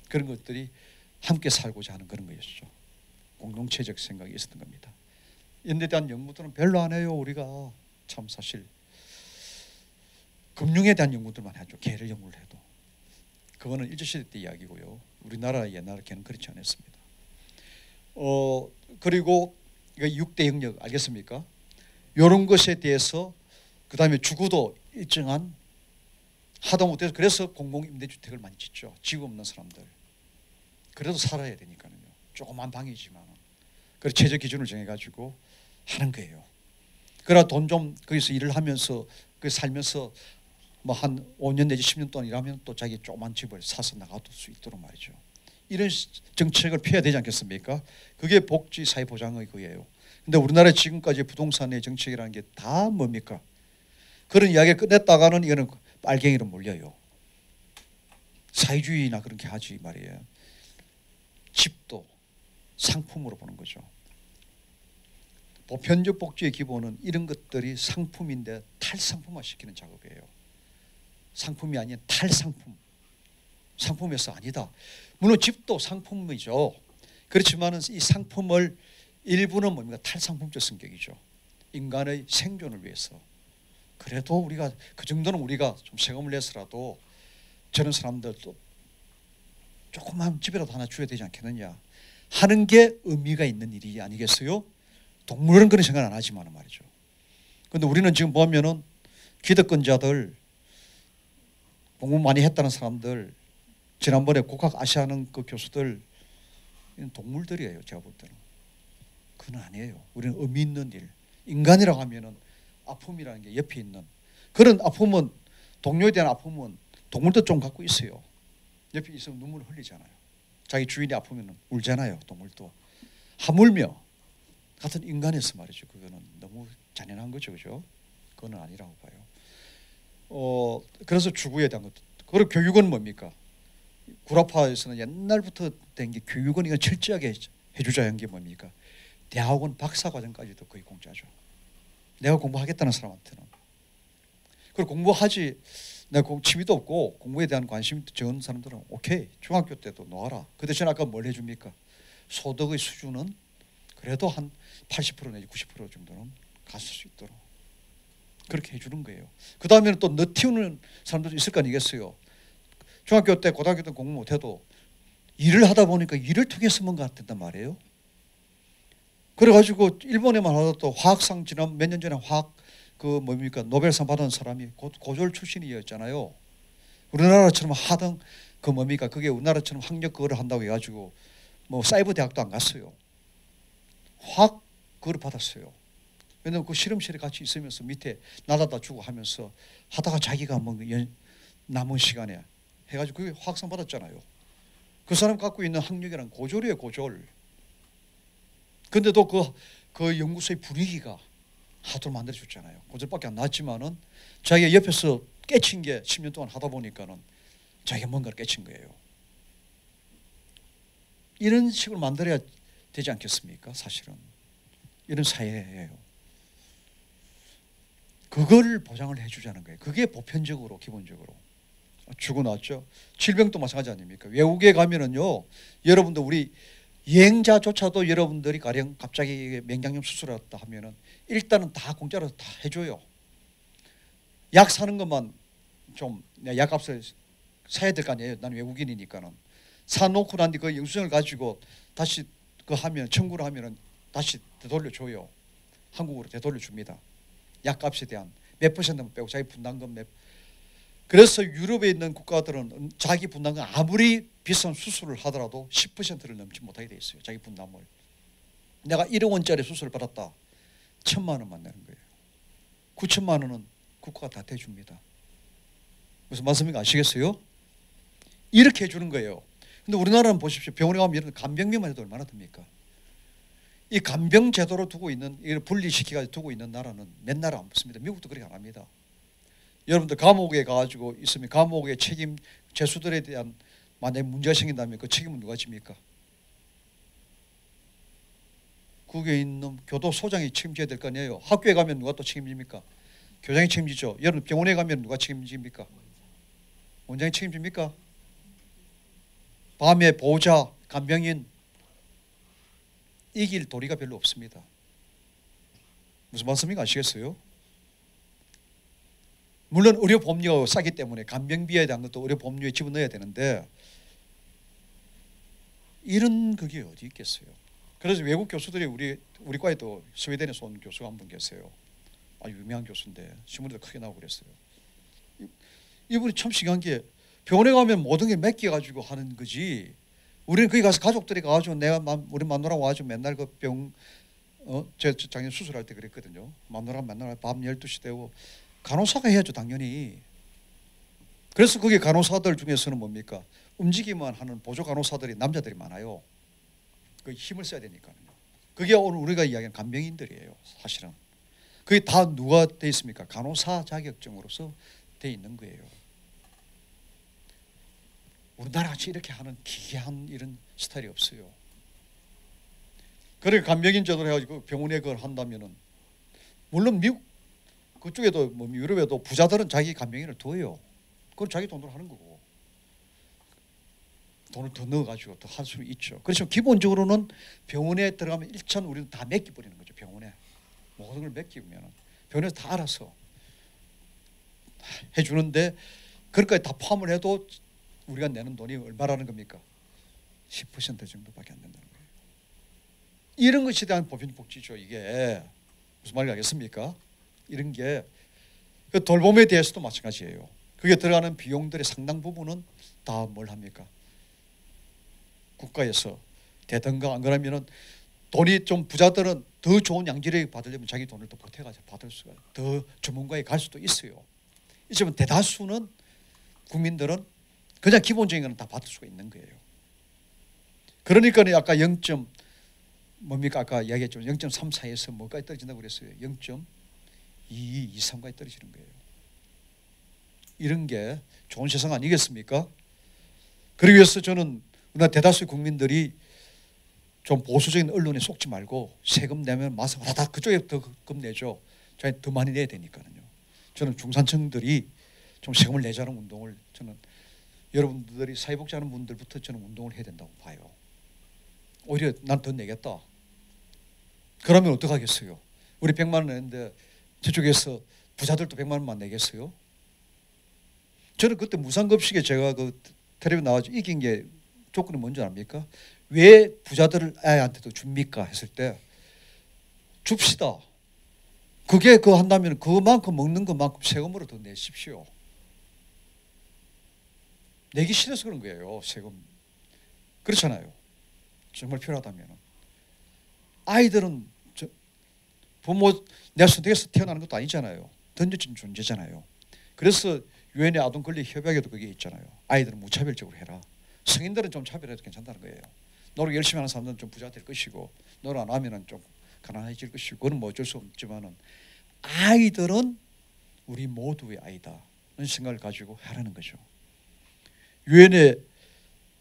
그런 것들이 함께 살고자 하는 그런 거였죠. 공동체적 생각이 있었던 겁니다. 이런데 대한 연구들은 별로 안 해요. 우리가 참 사실 금융에 대한 연구들만 하죠. 개를 연구를 해도 그거는 일제시대 때 이야기고요. 우리나라 옛날 개는 그렇지 않았습니다. 그리고 6대 영역 알겠습니까? 이런 것에 대해서 그 다음에 주거도 일정한 하다 못해서 그래서 공공임대주택을 많이 짓죠. 집 없는 사람들. 그래도 살아야 되니까요. 조그만 방이지만 그래서 최저 기준을 정해가지고 하는 거예요. 그러나 돈 좀 거기서 일을 하면서 그 살면서 뭐 한 5년 내지 10년 동안 일하면 또 자기 조그만 집을 사서 나가둘 수 있도록 말이죠. 이런 정책을 펴야 되지 않겠습니까? 그게 복지 사회 보장의 거예요. 근데 우리나라 지금까지 부동산의 정책이라는 게 다 뭡니까? 그런 이야기를 끝냈다가는 이거는 빨갱이로 몰려요. 사회주의나 그런 게 하지 말이에요. 집도 상품으로 보는 거죠. 보편적 복지의 기본은 이런 것들이 상품인데 탈상품화 시키는 작업이에요. 상품이 아닌 탈상품. 상품에서 아니다. 물론 집도 상품이죠. 그렇지만 이 상품을 일부는 뭡니까? 탈상품적 성격이죠. 인간의 생존을 위해서. 그래도 우리가 그 정도는 우리가 좀 세금을 내서라도 저런 사람들도 조그만 집이라도 하나 줘야 되지 않겠느냐 하는 게 의미가 있는 일이 아니겠어요? 동물은 그런 생각 안 하지만 말이죠. 그런데 우리는 지금 보면은 기득권자들, 공부 많이 했다는 사람들, 지난번에 국학 아시아는 그 교수들, 동물들이에요. 제가 볼 때는. 그건 아니에요. 우리는 의미 있는 일. 인간이라고 하면은 아픔이라는 게 옆에 있는 그런 아픔은, 동료에 대한 아픔은 동물도 좀 갖고 있어요. 옆에 있으면 눈물을 흘리잖아요. 자기 주인이 아프면 울잖아요. 동물도. 하물며 같은 인간에서 말이죠. 그거는 너무 잔인한 거죠. 그죠? 그건 아니라고 봐요. 그래서 주구에 대한 것도. 그리고 교육은 뭡니까? 구라파에서는 옛날부터 된 게 교육은 이건 철저하게 해주자 한 게 뭡니까? 대학원 박사과정까지도 거의 공짜죠. 내가 공부하겠다는 사람한테는. 그리고 공부하지, 내가 취미도 없고 공부에 대한 관심이 적은 사람들은 오케이, 중학교 때도 놓아라. 그 대신 아까 뭘 해줍니까? 소득의 수준은 그래도 한 80% 내지 90% 정도는 갔을 수 있도록 그렇게 해주는 거예요. 그 다음에는 또 너티우는 사람들도 있을 거 아니겠어요. 중학교 때 고등학교 때 공부 못해도 일을 하다 보니까 일을 통해서 뭔가 된단 말이에요. 그래가지고 일본에만 하더라도 화학상 지난 몇 년 전에 화학 그 뭡니까 노벨상 받은 사람이 고졸 출신이었잖아요. 우리나라처럼 하등 그 뭡니까 그게 우리나라처럼 학력 그거를 한다고 해가지고 뭐 사이버 대학도 안 갔어요. 화학 그걸 받았어요. 왜냐면 그 실험실에 같이 있으면서 밑에 나다다 주고 하면서 하다가 자기가 뭐 남은 시간에 해가지고 그게 화학상 받았잖아요. 그 사람 갖고 있는 학력이란 고졸이에요. 고졸. 근데도 그 연구소의 분위기가 하도록 만들어줬잖아요. 고졸밖에 안 나왔지만은 자기가 옆에서 깨친 게 10년 동안 하다 보니까는 자기가 뭔가를 깨친 거예요. 이런 식으로 만들어야 되지 않겠습니까? 사실은 이런 사회예요. 그걸 보장을 해주자는 거예요. 그게 보편적으로 기본적으로 주고 나왔죠. 질병도 마찬가지 아닙니까? 외국에 가면은요, 여러분들 우리 여행자조차도 여러분들이 가령 갑자기 맹장염 수술했다 하면은 일단은 다 공짜로 다 해줘요. 약 사는 것만 좀 약값을 사야 될 거 아니에요. 나는 외국인이니까는 사놓고 난 뒤 그 영수증을 가지고 다시 그 하면 청구를 하면은 다시 되돌려 줘요. 한국으로 되돌려 줍니다. 약값에 대한 몇 퍼센트만 빼고 자기 분담금 그래서 유럽에 있는 국가들은 자기 분담금 아무리 비싼 수술을 하더라도 10%를 넘지 못하게 돼 있어요. 자기 분담을. 내가 1억 원짜리 수술을 받았다. 1,000만 원만 내는 거예요. 9천만 원은 국가가 다 대줍니다. 무슨 말씀인지 아시겠어요? 이렇게 해주는 거예요. 근데 우리나라는 보십시오. 병원에 가면 이런 간병비만 해도 얼마나 듭니까? 이 간병 제도로 두고 있는, 이걸 분리시켜가지고 두고 있는 나라는 몇 나라 안 붙습니다. 미국도 그렇게 안 합니다. 여러분들 감옥에 가가지고 있으면 감옥의 책임, 죄수들에 대한 만약에 문제가 생긴다면 그 책임은 누가 집니까? 국에 있는 교도소장이 책임져야 될 거 아니에요. 학교에 가면 누가 또 책임집니까? 교장이 책임지죠. 여러분 병원에 가면 누가 책임집니까? 원장이 책임집니까? 밤에 보호자, 간병인 이길 도리가 별로 없습니다. 무슨 말씀인가 아시겠어요? 물론 의료보험료가 싸기 때문에 간병비에 대한 것도 의료보험료에 집어넣어야 되는데 이런 그게 어디 있겠어요? 그래서 외국 교수들이 우리 과에도 스웨덴에서 온 교수가 한 분 계세요. 아주 유명한 교수인데 신문에도 크게 나오고 그랬어요. 이분이 참 신기한 게 병원에 가면 모든 게 맡겨가지고 하는 거지. 우리는 거기 가서 가족들이 가가지고 우리 마누라 와가지고 맨날 그 제 작년 수술할 때 그랬거든요. 마누라 맨날 밤 12시 되고 간호사가 해야죠 당연히. 그래서 거기 간호사들 중에서는 뭡니까? 움직이만 하는 보조 간호사들이 남자들이 많아요. 그 힘을 써야 되니까요. 그게 오늘 우리가 이야기하는 간병인들이에요. 사실은. 그게 다 누가 돼 있습니까? 간호사 자격증으로서 돼 있는 거예요. 우리나라 같이 이렇게 하는 기괴한 이런 스타일이 없어요. 그래 간병인 제도를 해가지고 병원에 그걸 한다면은 물론 미국 그쪽에도 뭐 유럽에도 부자들은 자기 간병인을 둬요. 그건 자기 돈으로 하는 거고 돈을 더 넣어가지고 더 할 수 있죠. 그래서 기본적으로는 병원에 들어가면 일단 우리는 다 맡겨버리는 거죠. 병원에 모든 걸 맡기면 병원에서 다 알아서 해주는데 그것까지 다 포함을 해도 우리가 내는 돈이 얼마라는 겁니까? 10% 정도밖에 안 된다는 거예요. 이런 것에 대한 보편복지죠. 이게 무슨 말인지 알겠습니까? 이런 게 그 돌봄에 대해서도 마찬가지예요. 그게 들어가는 비용들의 상당 부분은 다 뭘 합니까? 국가에서 대든가 안 그러면은 돈이 좀 부자들은 더 좋은 양질을 받으려면 자기 돈을 더 보태가지고 받을 수가 더 전문가에 갈 수도 있어요. 있지만 대다수는 국민들은 그냥 기본적인 거는 다 받을 수가 있는 거예요. 그러니까 아까 0. 뭡니까? 아까 이야기했죠. 0.34에서 뭐까지 떨어진다고 그랬어요. 0.22, 23까지 떨어지는 거예요. 이런 게 좋은 세상 아니겠습니까? 그러기 위해서 저는 우리나라 대다수의 국민들이 좀 보수적인 언론에 속지 말고 세금 내면 마서 다 그쪽에 더 겁내죠. 자기 더 많이 내야 되니까요. 저는 중산층들이 좀 세금을 내자는 운동을 저는 여러분들이 사회복지하는 분들부터 저는 운동을 해야 된다고 봐요. 오히려 난 더 내겠다. 그러면 어떡하겠어요? 우리 100만 원 내는데 저쪽에서 부자들도 100만 원만 내겠어요? 저는 그때 무상급식에 제가 그 텔레비전 나와서 이긴 게 조건이 뭔지 압니까? 왜 부자들 애한테도 줍니까? 했을 때 줍시다. 그게 그거 한다면 그만큼 먹는 것만큼 세금으로 더 내십시오. 내기 싫어서 그런 거예요. 세금. 그렇잖아요. 정말 필요하다면. 아이들은 부모 내 선택해서 태어나는 것도 아니잖아요. 던져진 존재잖아요. 그래서 유엔의 아동권리 협약에도 그게 있잖아요. 아이들은 무차별적으로 해라. 성인들은 좀 차별해도 괜찮다는 거예요. 노력 열심히 하는 사람들은 좀 부자 될 것이고 노력 안 하면은 좀 가난해질 것이고 그건 뭐 어쩔 수 없지만은 아이들은 우리 모두의 아이다는 생각을 가지고 하라는 거죠. 유엔에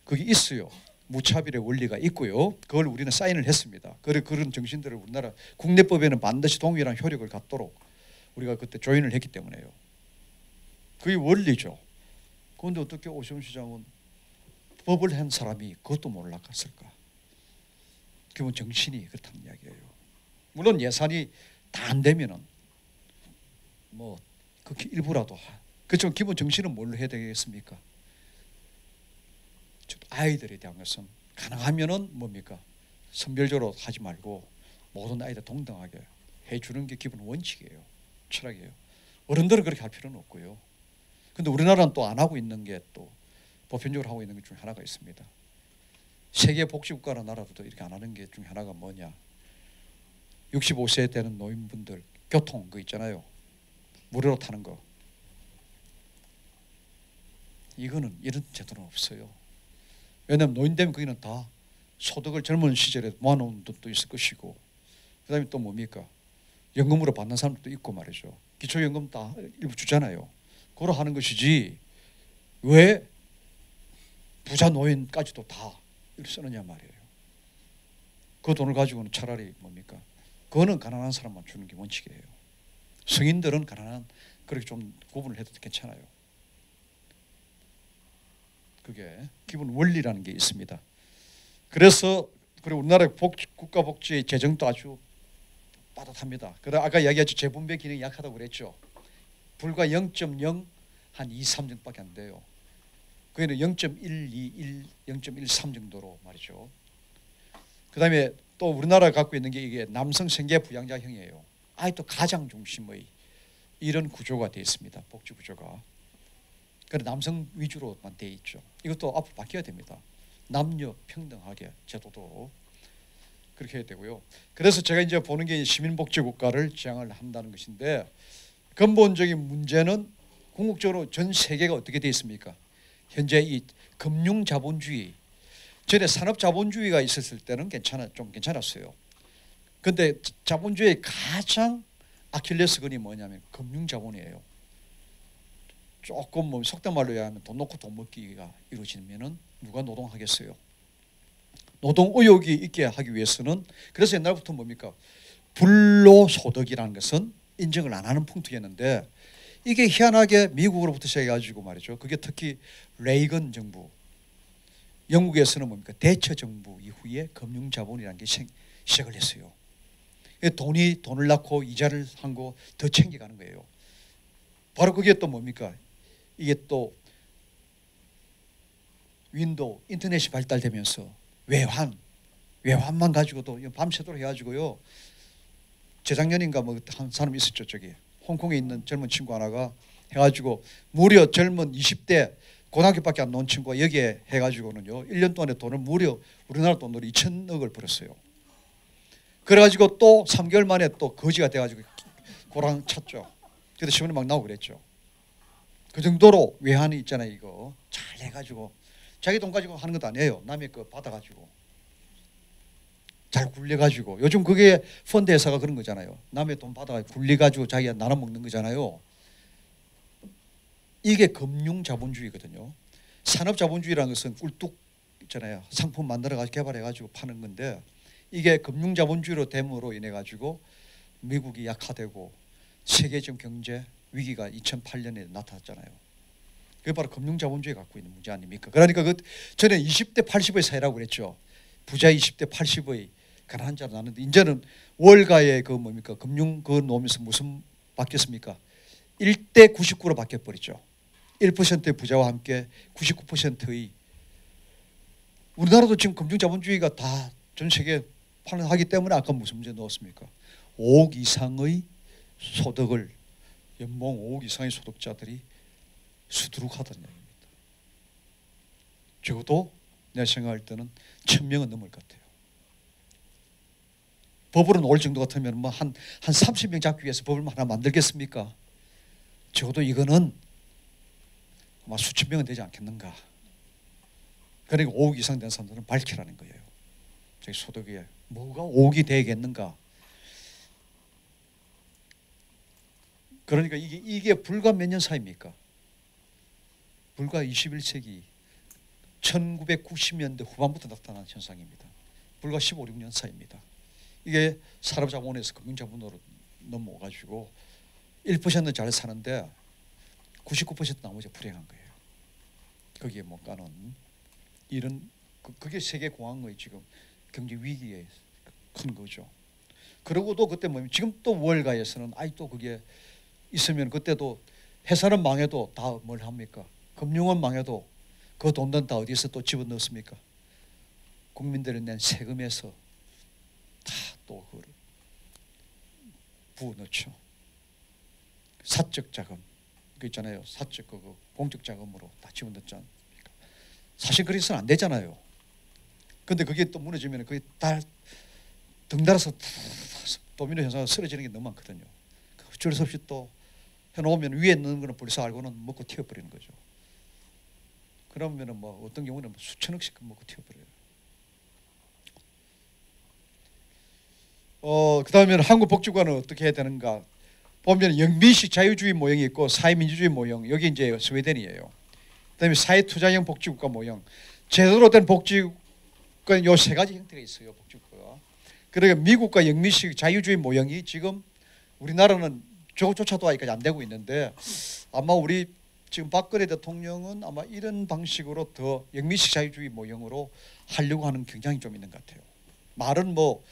그게 있어요. 무차별의 원리가 있고요. 그걸 우리는 사인을 했습니다. 그런 정신들을 우리나라 국내법에는 반드시 동일한 효력을 갖도록 우리가 그때 조인을 했기 때문에요. 그게 원리죠. 그런데 어떻게 오시훈 시장은 법을 한 사람이 그것도 몰랐을까? 기본 정신이 그렇다는 이야기예요. 물론 예산이 다 안 되면은 뭐 그 일부라도 그렇지만 기본 정신은 뭘로 해야 되겠습니까? 아이들에 대한 것은 가능하면은 뭡니까? 선별적으로 하지 말고 모든 아이들 동등하게 해주는 게 기본 원칙이에요. 철학이에요. 어른들은 그렇게 할 필요는 없고요. 근데 우리나라는 또 안 하고 있는 게 또 보편적으로 하고 있는 것 중에 하나가 있습니다. 세계 복지국가라는 나라도 이렇게 안 하는 게 중에 하나가 뭐냐? 65세 되는 노인분들 교통 그 있잖아요. 무료로 타는 거. 이거는 이런 제도는 없어요. 왜냐하면 노인 되면 거기는 다 소득을 젊은 시절에 모아놓은 돈도 있을 것이고, 그 다음에 또 뭡니까? 연금으로 받는 사람도 있고 말이죠. 기초연금 다 일부 주잖아요. 그걸 하는 것이지 왜 부자 노인까지도 다 쓰느냐 말이에요. 그 돈을 가지고는 차라리 뭡니까? 그거는 가난한 사람만 주는 게 원칙이에요. 성인들은 가난한 그렇게 좀 구분을 해도 괜찮아요. 그게 기본 원리라는 게 있습니다. 그래서 그리고 우리나라 국가복지 재정도 아주 빠듯합니다. 그다음 아까 이야기했죠. 재분배 기능이 약하다고 그랬죠. 불과 0.0 한 2, 3정도밖에 안 돼요. 그게는 0.121, 0.13 정도로 말이죠. 그다음에 또 우리나라가 갖고 있는 게 이게 남성 생계 부양자형이에요. 아예 또 가장 중심의 이런 구조가 되어 있습니다. 복지 구조가. 그래 남성 위주로만 되어 있죠. 이것도 앞으로 바뀌어야 됩니다. 남녀 평등하게 제도도 그렇게 해야 되고요. 그래서 제가 이제 보는 게 시민복지국가를 지향을 한다는 것인데, 근본적인 문제는 궁극적으로 전 세계가 어떻게 되어 있습니까? 현재 이 금융자본주의, 전에 산업자본주의가 있었을 때는 좀 괜찮았어요. 그런데 자본주의의 가장 아킬레스건이 뭐냐면 금융자본이에요. 조금 뭐 속된 말로 얘기하면 돈 놓고 돈 먹기가 이루어지면은 누가 노동하겠어요? 노동 의욕이 있게 하기 위해서는, 그래서 옛날부터 뭡니까? 불로소득이라는 것은 인정을 안 하는 풍토였는데, 이게 희한하게 미국으로부터 시작해가지고 말이죠. 그게 특히 레이건 정부, 영국에서는 뭡니까? 대처 정부 이후에 금융자본이라는 게 시작을 했어요. 돈을 낳고 이자를 한 거 더 챙겨가는 거예요. 바로 그게 또 뭡니까? 이게 또 윈도우, 인터넷이 발달되면서 외환만 가지고도 밤새도록 해가지고요. 재작년인가 뭐 한 사람 있었죠. 저기 홍콩에 있는 젊은 친구 하나가 해가지고 무려 젊은 20대 고등학교밖에 안 나온 친구가 여기에 해가지고는요 1년 동안에 돈을 무려 우리나라 돈으로 2천억을 벌었어요. 그래가지고 또 3개월 만에 또 거지가 돼가지고 고랑 찼죠. 그래서 신문에 막 나오고 그랬죠. 그 정도로 외환이 있잖아요. 이거 잘 해가지고 자기 돈 가지고 하는 것도 아니에요. 남의 거 받아가지고 잘 굴려가지고, 요즘 그게 펀드 회사가 그런 거잖아요. 남의 돈 받아가지고 굴려가지고 자기가 나눠 먹는 거잖아요. 이게 금융자본주의거든요. 산업자본주의라는 것은 꿀뚝 있잖아요. 상품 만들어가지고 개발해가지고 파는 건데, 이게 금융자본주의로 됨으로 인해 가지고 미국이 약화되고 세계적 경제 위기가 2008년에 나타났잖아요. 그게 바로 금융자본주의가 갖고 있는 문제 아닙니까? 그러니까 전에 20대 80의 사회라고 그랬죠. 부자 20대 80의 가난한 자로 나는데, 이제는 월가의 그 뭡니까? 금융 그 놓으면서 무슨 바뀌었습니까? 1대 99로 바뀌어버렸죠. 1%의 부자와 함께 99%의, 우리나라도 지금 금융자본주의가 다 전 세계 하기 때문에 아까 무슨 문제 넣었습니까? 5억 이상의 소득을, 연봉 5억 이상의 소득자들이 수두룩하다는 얘기입니다. 적어도 내가 생각할 때는 1000명은 넘을 것 같아요. 법으로 놓을 정도 같으면 뭐 한 30명 잡기 위해서 법을 하나 만들겠습니까? 적어도 이거는 아마 수천 명은 되지 않겠는가. 그러니까 5억 이상 된 사람들은 밝히라는 거예요. 자기 소득에 뭐가 5억이 되겠는가. 그러니까 이게 불과 몇 년 사이입니까? 불과 21세기 1990년대 후반부터 나타난 현상입니다. 불과 15, 16년 사이입니다. 이게 산업자본에서 금융자본으로 넘어가지고 1%는 잘 사는데 99% 나머지가 불행한 거예요. 거기에 뭔가는 이런 그게 세계 공황의 지금 경제 위기에 큰 거죠. 그러고도 그때 뭐 지금 또 월가에서는 또 그게 있으면 그때도 회사는 망해도 다 뭘 합니까? 금융은 망해도 그 돈은 다 어디서 또 집어넣습니까? 국민들이 낸 세금에서 다 또 그걸 부어넣죠. 사적 자금 그 있잖아요. 사적 그 공적 자금으로 다 집어넣지 않습니까? 사실 그래서는 안 되잖아요. 근데 그게 또 무너지면 그게 다 덩달아서 도미노 현상으로 쓰러지는 게 너무 많거든요. 어쩔 수 없이 또 해놓으면 위에 있는 거는 벌써 알고는 먹고 튀어버리는 거죠. 그러면은 뭐 어떤 경우는 수천억씩 먹고 튀어버려요. 그 다음에는 한국 복지관은 어떻게 해야 되는가? 보면 영미식 자유주의 모형이 있고 사회민주주의 모형, 여기 이제 스웨덴이에요. 그다음에 사회투자형 복지국가 모형, 제대로 된 복지국가는 요 세 가지 형태가 있어요. 복지국가가. 그러니까 미국과 영미식 자유주의 모형이 지금 우리나라는 저것조차도 아직까지 안 되고 있는데 아마 우리 지금 박근혜 대통령은 아마 이런 방식으로 더 영미식 자유주의 모형으로 하려고 하는 경향이 좀 있는 것 같아요. 말은 뭐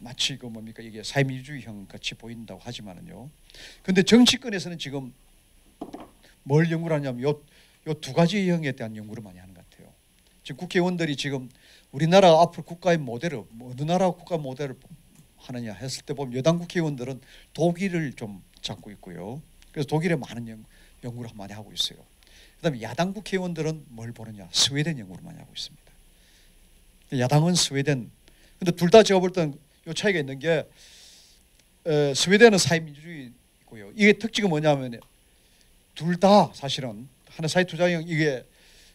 마치 그 뭡니까 이게 사회민주주의형 같이 보인다고 하지만은요. 근데 정치권에서는 지금 뭘 연구를 하냐면 요 두 가지 형에 대한 연구를 많이 하는 것 같아요. 지금 국회의원들이 지금 우리나라 앞으로 국가의 모델을 어느 나라 국가 모델을 하느냐 했을 때 보면 여당 국회의원들은 독일을 좀 잡고 있고요. 그래서 독일에 많은 연구를 많이 하고 있어요. 그다음에 야당 국회의원들은 뭘 보느냐 스웨덴 연구를 많이 하고 있습니다. 야당은 스웨덴. 근데 둘 다 제가 볼 때는 요 차이가 있는 게 스웨덴은 사회민주주의고요. 이게 특징이 뭐냐면 둘 다 사실은 하나 사회투자형 이게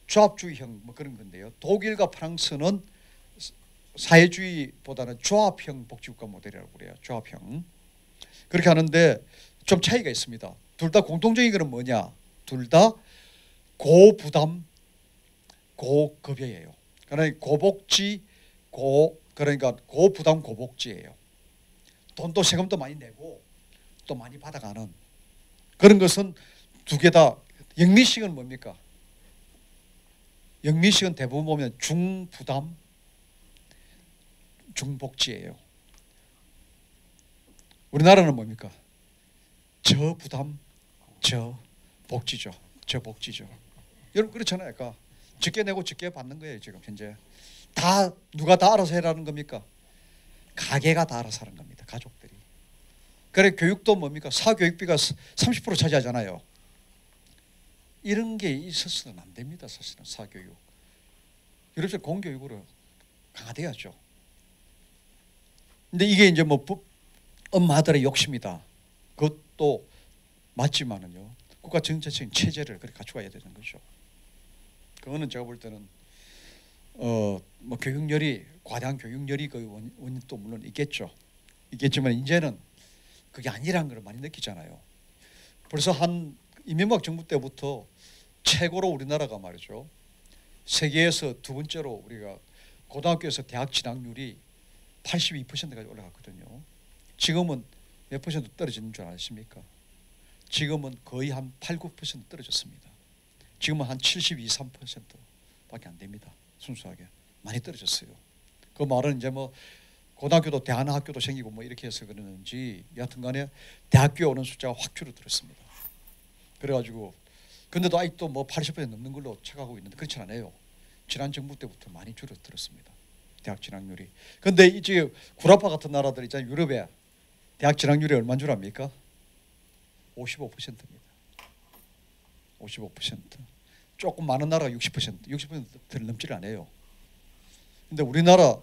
조합주의형 뭐 그런 건데요. 독일과 프랑스는 사회주의보다는 조합형 복지국가 모델이라고 그래요. 조합형. 그렇게 하는데 좀 차이가 있습니다. 둘 다 공통적인 것은 뭐냐? 둘 다 고부담 고급여예요. 그러니까 고복지 그러니까 고부담 고복지예요. 돈도 세금도 많이 내고 또 많이 받아가는 그런 것은 두 개 다. 영미식은 뭡니까? 영미식은 대부분 보면 중부담 중복지예요. 우리나라는 뭡니까? 저부담 저복지죠. 저복지죠. 여러분 그렇잖아요. 그러니까 적게 내고 적게 받는 거예요. 지금 현재 다 누가 다 알아서 해라는 겁니까? 가게가 다 알아서 하는 겁니다. 가족들이. 그래 교육도 뭡니까? 사교육비가 30% 차지하잖아요. 이런 게 있어서는 안 됩니다. 사실은 사교육. 유럽식 공교육으로 강화돼야죠. 근데 이게 이제 뭐 엄마들의 욕심이다. 그것도 맞지만은요. 국가 전체적인 체제를 그렇게 갖춰가야 되는 거죠. 그거는 제가 볼 때는 뭐 교육열이 과다한 교육열이 그 원인도 물론 있겠지만 이제는 그게 아니라는 걸 많이 느끼잖아요. 벌써 한 이명박 정부 때부터 최고로 우리나라가 말이죠. 세계에서 두 번째로 우리가 고등학교에서 대학 진학률이 82%까지 올라갔거든요. 지금은 몇 퍼센트 떨어지는 줄 아십니까? 지금은 거의 한 8, 9% 떨어졌습니다. 지금은 한 72, 3%밖에 안 됩니다. 순수하게 많이 떨어졌어요. 그 말은 이제 뭐 고등학교도 대안학교도 생기고 뭐 이렇게 해서 그러는지 여하튼간에 대학교에 오는 숫자가 확 줄어들었습니다. 그래가지고 근데도 아직도 뭐 80% 넘는 걸로 체크하고 있는데 그렇지 않아요. 지난 정부 때부터 많이 줄어들었습니다. 대학 진학률이. 근데 이제 구라파 같은 나라들 있잖아요. 유럽에 대학 진학률이 얼마인 줄 압니까? 55%입니다. 55%. 조금 많은 나라가 60%를 넘지를 않아요. 근데 우리나라,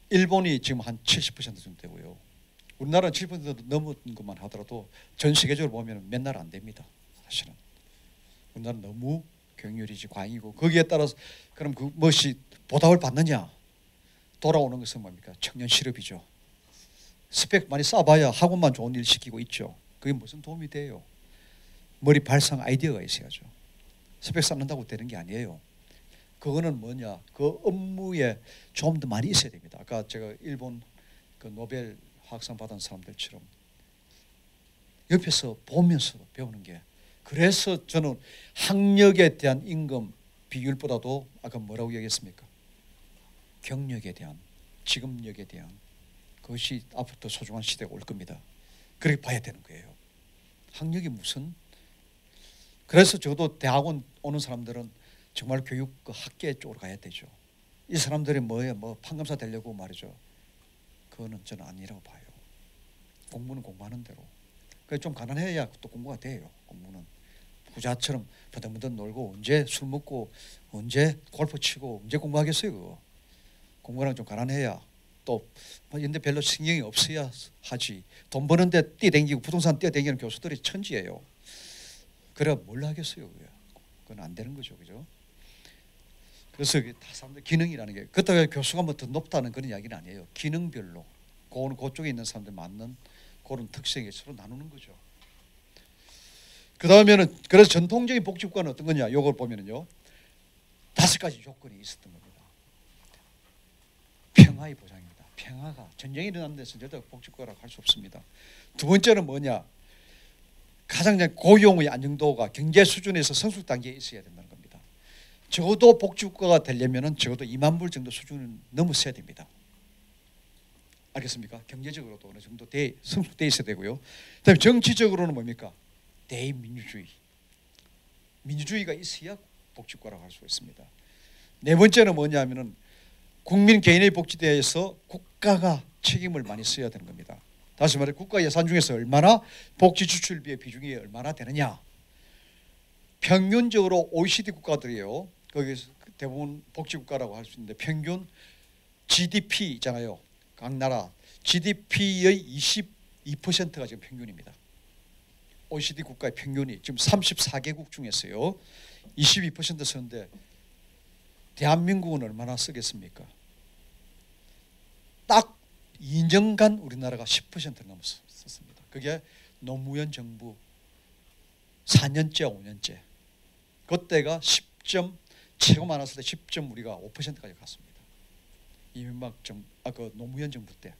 일본이 지금 한 70% 정도 되고요. 우리나라는 70% 넘은 것만 하더라도 전 세계적으로 보면 몇 나라 안 됩니다. 사실은. 우리나라는 너무 교육률이 과잉이고 거기에 따라서 그럼 그 무엇이 보답을 받느냐? 돌아오는 것은 뭡니까? 청년 실업이죠. 스펙 많이 쌓아봐야 학원만 좋은 일 시키고 있죠. 그게 무슨 도움이 돼요? 머리 발상 아이디어가 있어야죠. 스펙 쌓는다고 되는 게 아니에요. 그거는 뭐냐? 그 업무에 좀 더 많이 있어야 됩니다. 아까 제가 일본 그 노벨 화학상 받은 사람들처럼 옆에서 보면서 배우는 게 그래서 저는 학력에 대한 임금 비율보다도 아까 뭐라고 얘기했습니까? 경력에 대한 직업력에 대한 그것이 앞으로 더 소중한 시대가 올 겁니다. 그렇게 봐야 되는 거예요. 학력이 무슨? 그래서 저도 대학원 오는 사람들은 정말 교육 그 학계 쪽으로 가야 되죠. 이 사람들이 뭐예요? 뭐 판검사 되려고 말이죠. 그거는 저는 아니라고 봐요. 공부는 공부하는 대로. 좀 가난해야 또 공부가 돼요. 공부는 부자처럼 버덕버덕 놀고 언제 술 먹고 언제 골프 치고 언제 공부하겠어요. 그거. 공부랑 좀 가난해야 또 근데 별로 신경이 없어야 하지. 돈 버는데 뛰어댕기고 부동산 뛰어댕기는 교수들이 천지예요. 그래 뭘 하겠어요. 그건 안 되는 거죠, 그죠? 그래서 다 사람들 기능이라는 게 그렇다고 교수가 뭐 더 높다는 그런 이야기는 아니에요. 기능별로 그쪽에 있는 사람들 맞는 그런 특성에 서로 나누는 거죠. 그 다음에는 그래서 전통적인 복지국가는 어떤 거냐? 이걸 보면은요 5가지 조건이 있었던 겁니다. 평화의 보장입니다. 평화가 전쟁이 일어나는 데서 절대 복지국가라고 할 수 없습니다. 두 번째는 뭐냐? 가장 고용의 안정도가 경제 수준에서 성숙 단계에 있어야 된다는 겁니다. 적어도 복지국가가 되려면은 적어도 2만 불 정도 수준을 넘었어야 됩니다. 알겠습니까? 경제적으로도 어느 정도 성숙돼 있어야 되고요. 그다음에 정치적으로는 뭡니까? 대민주주의. 민주주의가 있어야 복지국가라고 할 수 있습니다. 네 번째는 뭐냐면은 국민 개인의 복지에 대해서 국가가 책임을 많이 써야 되는 겁니다. 다시 말해 국가 예산 중에서 얼마나 복지 지출비의 비중이 얼마나 되느냐. 평균적으로 OECD 국가들이에요. 거기서 대부분 복지국가라고 할 수 있는데 평균 GDP 있잖아요. 각 나라 GDP의 22%가 지금 평균입니다. OECD 국가의 평균이 지금 34개국 중에서요 22% 쓰는데 대한민국은 얼마나 쓰겠습니까? 딱 2년간 우리나라가 10%를 넘었습니다. 그게 노무현 정부 4년째 5년째 그때가 10점 최고 많았을 때 10점 우리가 5%까지 갔습니다. 이명박 그 노무현 정부 때.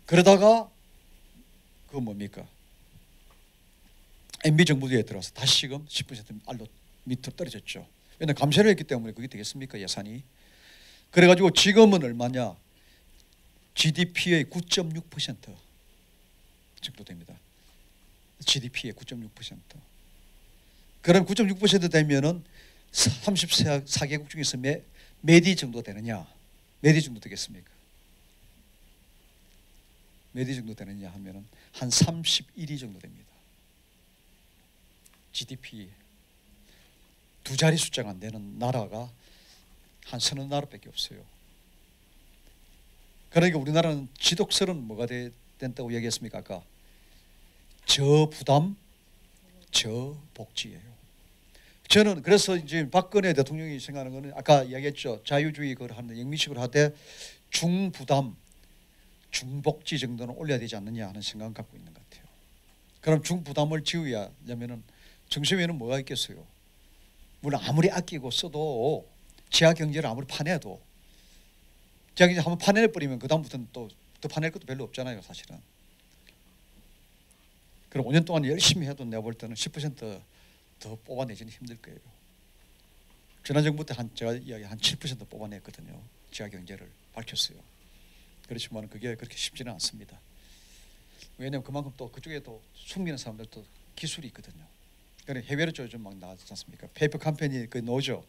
그러다가 그 뭡니까? MB 정부 뒤에 들어서 다시 지금 10% 알로 밑으로 떨어졌죠. 왜냐하면 감세를 했기 때문에 그게 되겠습니까? 예산이. 그래가지고 지금은 얼마냐? GDP의 9.6% 정도 됩니다. GDP의 9.6%. 그럼 9.6% 되면은 34개국 중에서 몇 위 정도 되느냐? 몇 위 정도 되겠습니까? 몇 위 정도 되느냐 하면은 한 31위 정도 됩니다. GDP 두 자리 숫자가 안 되는 나라가 한 서너 나라밖에 없어요. 그러니까 우리나라는 지독설은 뭐가 된다고 얘기했습니까? 아까 저부담, 저복지예요. 저는 그래서 이제 박근혜 대통령이 생각하는 거는 아까 이야기했죠. 자유주의 그걸 하는 영미식으로 하되 중부담, 중복지 정도는 올려야 되지 않느냐 하는 생각을 갖고 있는 것 같아요. 그럼 중부담을 지우려면은 정세에는 뭐가 있겠어요? 물론 아무리 아끼고 써도 지하 경제를 아무리 파내도 지하 경제 한번 파내버리면 그 다음부터는 또 더 파낼 것도 별로 없잖아요, 사실은. 그럼 5년 동안 열심히 해도 내가 볼 때는 10%더 뽑아내지는 힘들 거예요. 지난 정부 때 제가 이야기 한 7% 뽑아냈거든요. 지하 경제를 밝혔어요. 그렇지만 그게 그렇게 쉽지는 않습니다. 왜냐하면 그만큼 또 그쪽에 또 숨기는 사람들도 기술이 있거든요. 그래 해외로 좀 막 나왔지 않습니까? 페이퍼 컴퍼니 그 노조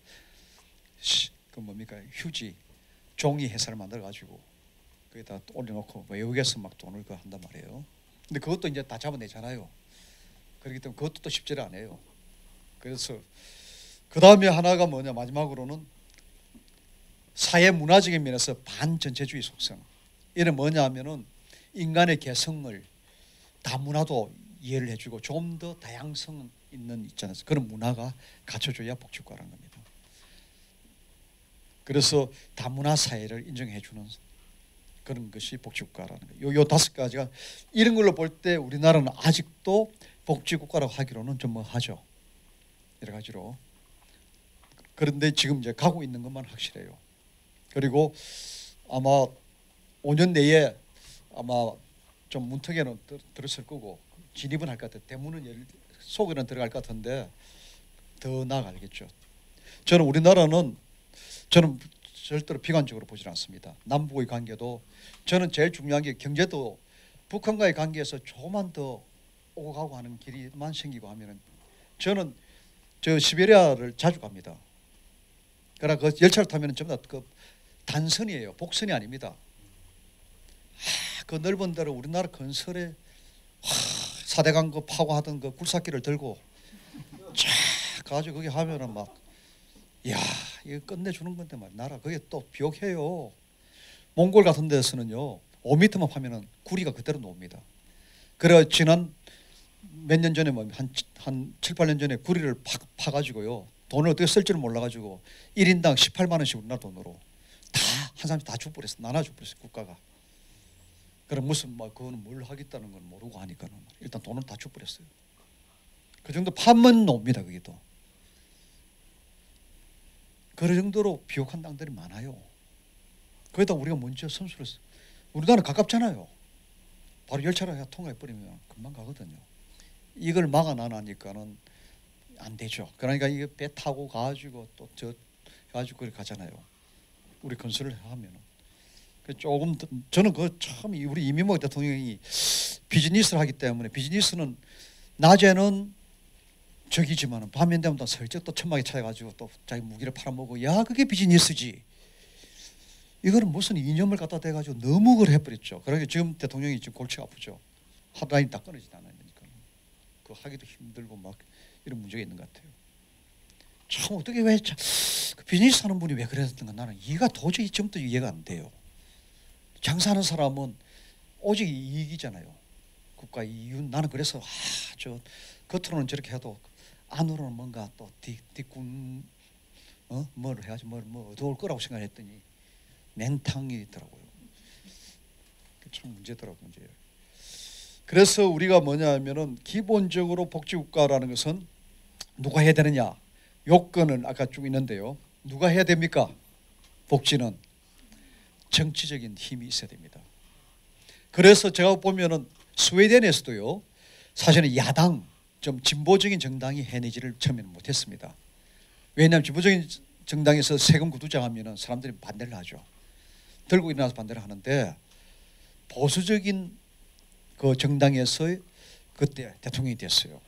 그 뭡니까 휴지 종이 회사를 만들어 가지고 거기다 올려놓고 외국에서 막 돈을 그 한단 말이에요. 근데 그것도 이제 다 잡아내잖아요. 그렇기 때문에 그것도 또 쉽지를 않아요. 그래서 그 다음에 하나가 뭐냐 마지막으로는 사회 문화적인 면에서 반전체주의 속성. 이는 뭐냐면은 인간의 개성을 다문화도 이해를 해주고 좀 더 다양성 있는 있잖아요. 그런 문화가 갖춰줘야 복지국가라는 겁니다. 그래서 다문화 사회를 인정해주는 그런 것이 복지국가라는 거예요. 요 5가지가 이런 걸로 볼 때 우리나라는 아직도 복지국가라고 하기로는 좀 뭐하죠. 여러 가지로. 그런데 지금 이제 가고 있는 것만 확실해요. 그리고 아마 5년 내에 아마 좀 문턱에는 들었을 거고 진입은 할 것 같아요. 대문은 속에는 들어갈 것 같은데 더 나아가겠죠. 저는 우리나라는 저는 절대로 비관적으로 보지 않습니다. 남북의 관계도 저는 제일 중요한 게 경제도 북한과의 관계에서 조금만 더 오고 가고 하는 길이만 생기고 하면은 저는 저 시베리아를 자주 갑니다. 그러나 그 열차를 타면은 전부 다 그 단선이에요. 복선이 아닙니다. 그 넓은 데를 우리나라 건설에 4대강 그 파고 하던 그 굴삭기를 들고 쫙 가지고 거기 하면은 막 야, 이거 끝내주는 건데 말 나라 그게 또 비옥해요. 몽골 같은 데서는요 5m만 파면은 구리가 그대로 나옵니다. 그래 지난 몇 년 전에 뭐한 7, 8년 전에 구리를 파가지고요 돈을 어떻게 쓸지를 몰라가지고 1인당 18만 원씩 우리나라 돈으로 다 한 사람씩 다 주버렸어. 나눠 주버렸어 국가가. 그럼 무슨 뭐 그거는 뭘 하겠다는 건 모르고 하니까는 일단 돈을 다 주버렸어요. 그 정도 파면 놉니다. 그게 또. 그 정도로 비옥한 땅들이 많아요. 거기다 우리가 먼저 선수를 우리나라 가깝잖아요. 바로 열차로 통과해 버리면 금방 가거든요. 이걸 막아놔니까는 안 되죠. 그러니까 이게 배 타고 가지고 또 저 가지고 그렇게 가잖아요. 우리 건설을 하면은 조금 저는 그 참 우리 이명박 대통령이 비즈니스를 하기 때문에 비즈니스는 낮에는 적이지만은 밤에 되면 또 슬쩍 또 천막에 차가지고 또 자기 무기를 팔아먹고 야 그게 비즈니스지. 이거는 무슨 이념을 갖다 대가지고 너무 그걸 해버렸죠. 그러니까 지금 대통령이 지금 골치가 아프죠. 하드라인 다 끊어지지 않으니까 그 하기도 힘들고 막 이런 문제가 있는 것 같아요. 참 어떻게 왜 그 비즈니스 하는 분이 왜 그랬던가 나는 이해가 도저히 지금도 이해가 안 돼요. 장사하는 사람은 오직 이익이잖아요. 국가 이윤. 나는 그래서 저 겉으로는 저렇게 해도 안으로는 뭔가 또 뒷군 뭐를 해야지 뭐 어두울 거라고 생각했더니 맹탕이더라고요. 참 문제더라고요. 문제예요. 그래서 우리가 뭐냐면은 기본적으로 복지국가라는 것은 누가 해야 되느냐? 요건은 아까 쭉 있는데요. 누가 해야 됩니까? 복지는 정치적인 힘이 있어야 됩니다. 그래서 제가 보면은 스웨덴에서도요. 사실은 야당 좀 진보적인 정당이 해내지를 처음에는 못했습니다. 왜냐하면 진보적인 정당에서 세금 구두장하면은 사람들이 반대를 하죠. 들고 일어나서 반대를 하는데 보수적인 그 정당에서 그때 대통령이 됐어요.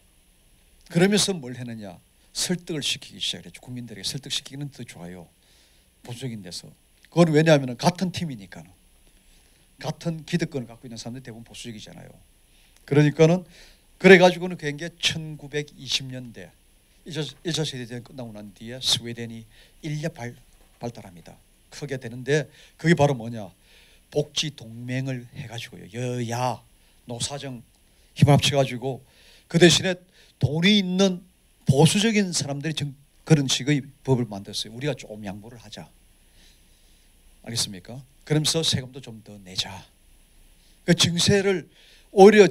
그러면서 뭘 했느냐? 설득을 시키기 시작했죠. 국민들에게 설득시키기는 더 좋아요. 보수적인 데서. 그건 왜냐하면 같은 팀이니까는. 같은 기득권을 갖고 있는 사람들이 대부분 보수적이잖아요. 그러니까는 그래가지고는 그게 1920년대 1차 세계대전 끝나고 난 뒤에 스웨덴이 인력 발달합니다. 크게 되는데 그게 바로 뭐냐? 복지 동맹을 해가지고요. 여야 노사정 힘을 합쳐가지고 그 대신에 돈이 있는 보수적인 사람들이 그런 식의 법을 만들었어요. 우리가 좀 양보를 하자. 알겠습니까? 그러면서 세금도 좀 더 내자. 그 증세를 오히려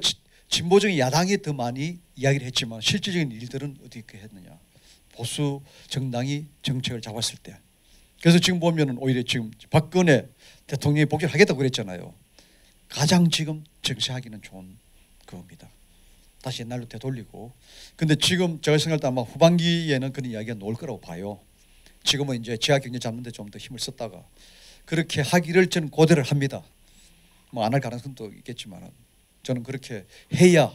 진보적인 야당이 더 많이 이야기를 했지만 실질적인 일들은 어떻게 했느냐? 보수 정당이 정책을 잡았을 때. 그래서 지금 보면은 오히려 지금 박근혜 대통령이 복지를 하겠다고 그랬잖아요. 가장 지금 정치하기는 좋은 그겁니다. 다시 옛날로 되돌리고. 근데 지금 제가 생각할 때 아마 후반기에는 그런 이야기가 나올 거라고 봐요. 지금은 이제 지하 경제 잡는 데 좀 더 힘을 썼다가 그렇게 하기를 저는 고대를 합니다. 뭐 안 할 가능성도 있겠지만은 저는 그렇게 해야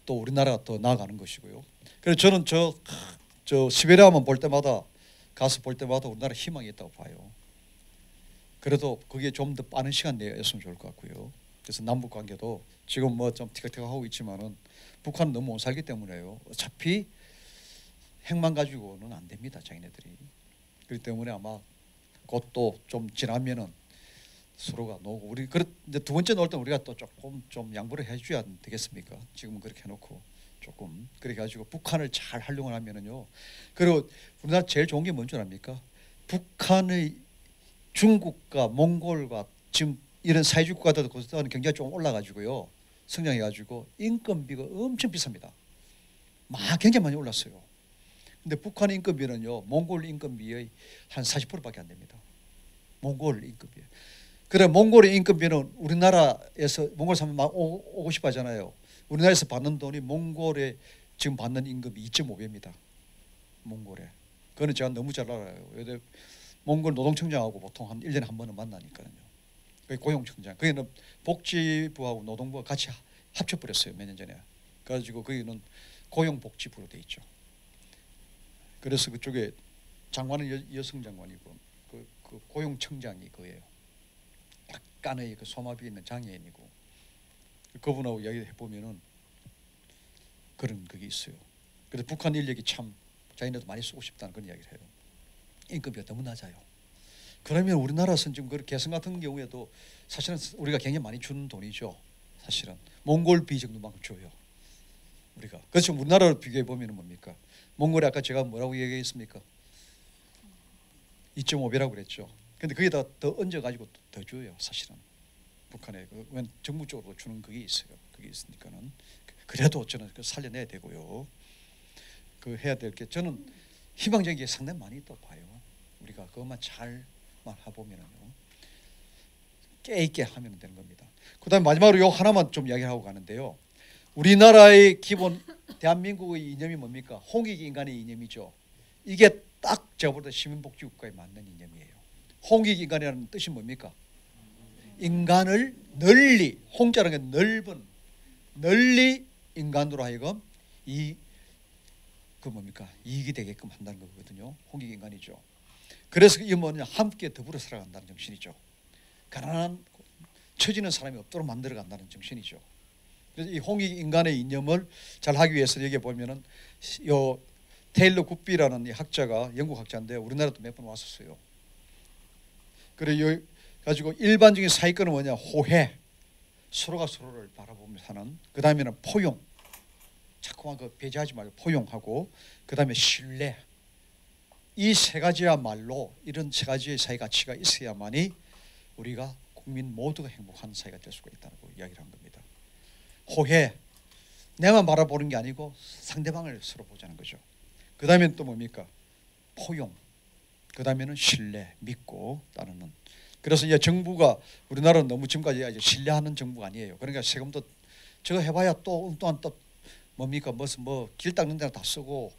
또 우리나라가 더 나아가는 것이고요. 그래서 저는 저 시베리아만 볼 때마다 가서 볼 때마다 우리나라 희망이 있다고 봐요. 그래도 그게 좀 더 빠른 시간 내에 했으면 좋을 것 같고요. 그래서 남북 관계도 지금 뭐 좀 티격태격하고 있지만은 북한은 너무 못 살기 때문에요. 어차피 핵만 가지고는 안 됩니다, 자기네들이. 그렇기 때문에 아마 그것도 좀 지나면은 서로가 놓고 우리 이제 두 번째 놓을 때 우리가 또 조금 좀 양보를 해줘야 되겠습니까? 지금은 그렇게 해놓고 조금 그렇게 가지고 북한을 잘 활용을 하면은요. 그리고 우리나라 제일 좋은 게 뭔 줄 압니까? 북한의 중국과 몽골과 지금 이런 사회주의 국가들도 거기서 경제가 좀 올라가지고요. 성장해가지고 인건비가 엄청 비쌉니다. 막 굉장히 많이 올랐어요. 근데 북한 인건비는요, 몽골 인건비의 한 40%밖에 안 됩니다. 몽골 인건비. 그래 몽골의 인건비는 우리나라에서 몽골 사면 막 오고 싶어 하잖아요. 우리나라에서 받는 돈이 몽골에 지금 받는 임금이 2.5배입니다. 몽골에. 그거는 제가 너무 잘 알아요. 몽골 노동청장하고 보통 한 1년에 한 번은 만나니까요. 그게 고용청장. 거기는 복지부하고 노동부가 같이 합쳐버렸어요. 몇 년 전에. 그래가지고 거기는 고용복지부로 돼 있죠. 그래서 그쪽에 장관은 여성 장관이고 그 고용청장이 그예요. 약간의 그 소마비 있는 장애인이고 그분하고 이야기해 보면은 그런 그게 있어요. 그래서 북한 인력이 참 자기네도 많이 쓰고 싶다는 그런 이야기를 해요. 임금비가 너무 낮아요. 그러면 우리나라에서는 지금 그 개성 같은 경우에도 사실은 우리가 굉장히 많이 주는 돈이죠. 사실은 몽골비 정도만큼 줘요. 우리가. 그래서 우리나라로 비교해 보면 뭡니까? 몽골이 아까 제가 뭐라고 얘기했습니까? 2.5배라고 그랬죠. 근데 거기다 더 얹어가지고 더 줘요. 사실은 북한에 정부 쪽으로 주는 그게 있어요. 그게 있으니까는 그래도 저는 그 살려내야 되고요. 그 해야 될 게 저는 희망적인 게 상당히 많이 있다고 봐요. 우리가 그것만 잘만 해보면요, 깨 있게 하면 되는 겁니다. 그다음에 마지막으로 요 하나만 좀 이야기하고 가는데요. 우리나라의 기본 대한민국의 이념이 뭡니까? 홍익 인간의 이념이죠. 이게 딱 제가 볼 때 시민복지국가에 맞는 이념이에요. 홍익 인간이라는 뜻이 뭡니까? 인간을 널리, 홍자라는 게 넓은, 널리 인간으로 하여금 뭡니까? 이익이 되게끔 한다는 거거든요. 홍익 인간이죠. 그래서 이게 뭐냐? 함께 더불어 살아간다는 정신이죠. 가난한 처지는 사람이 없도록 만들어 간다는 정신이죠. 그래서 이 홍익 인간의 이념을 잘 하기 위해서 여기 보면은 요 테일러 굿비라는 이 학자가 영국 학자인데 우리나라도 몇 번 왔었어요. 그래 가지고 일반적인 사회권은 뭐냐? 호혜, 서로가 서로를 바라보며 사는. 그 다음에는 포용, 자꾸만 그 배제하지 말고 포용하고, 그 다음에 신뢰. 이 세 가지야말로 이런 세 가지의 사회 가치가 있어야만이 우리가 국민 모두가 행복한 사회가 될 수가 있다고 이야기를 한 겁니다. 호혜, 내만 바라보는 게 아니고 상대방을 서로 보자는 거죠. 그 다음엔 또 뭡니까? 포용. 그 다음에는 신뢰, 믿고 따르는. 그래서 이제 정부가 우리나라는 너무 지금까지 신뢰하는 정부가 아니에요. 그러니까 세금도 저거 해봐야 또 엉뚱한 또 뭡니까? 무슨 길 닦는 데나 다 쓰고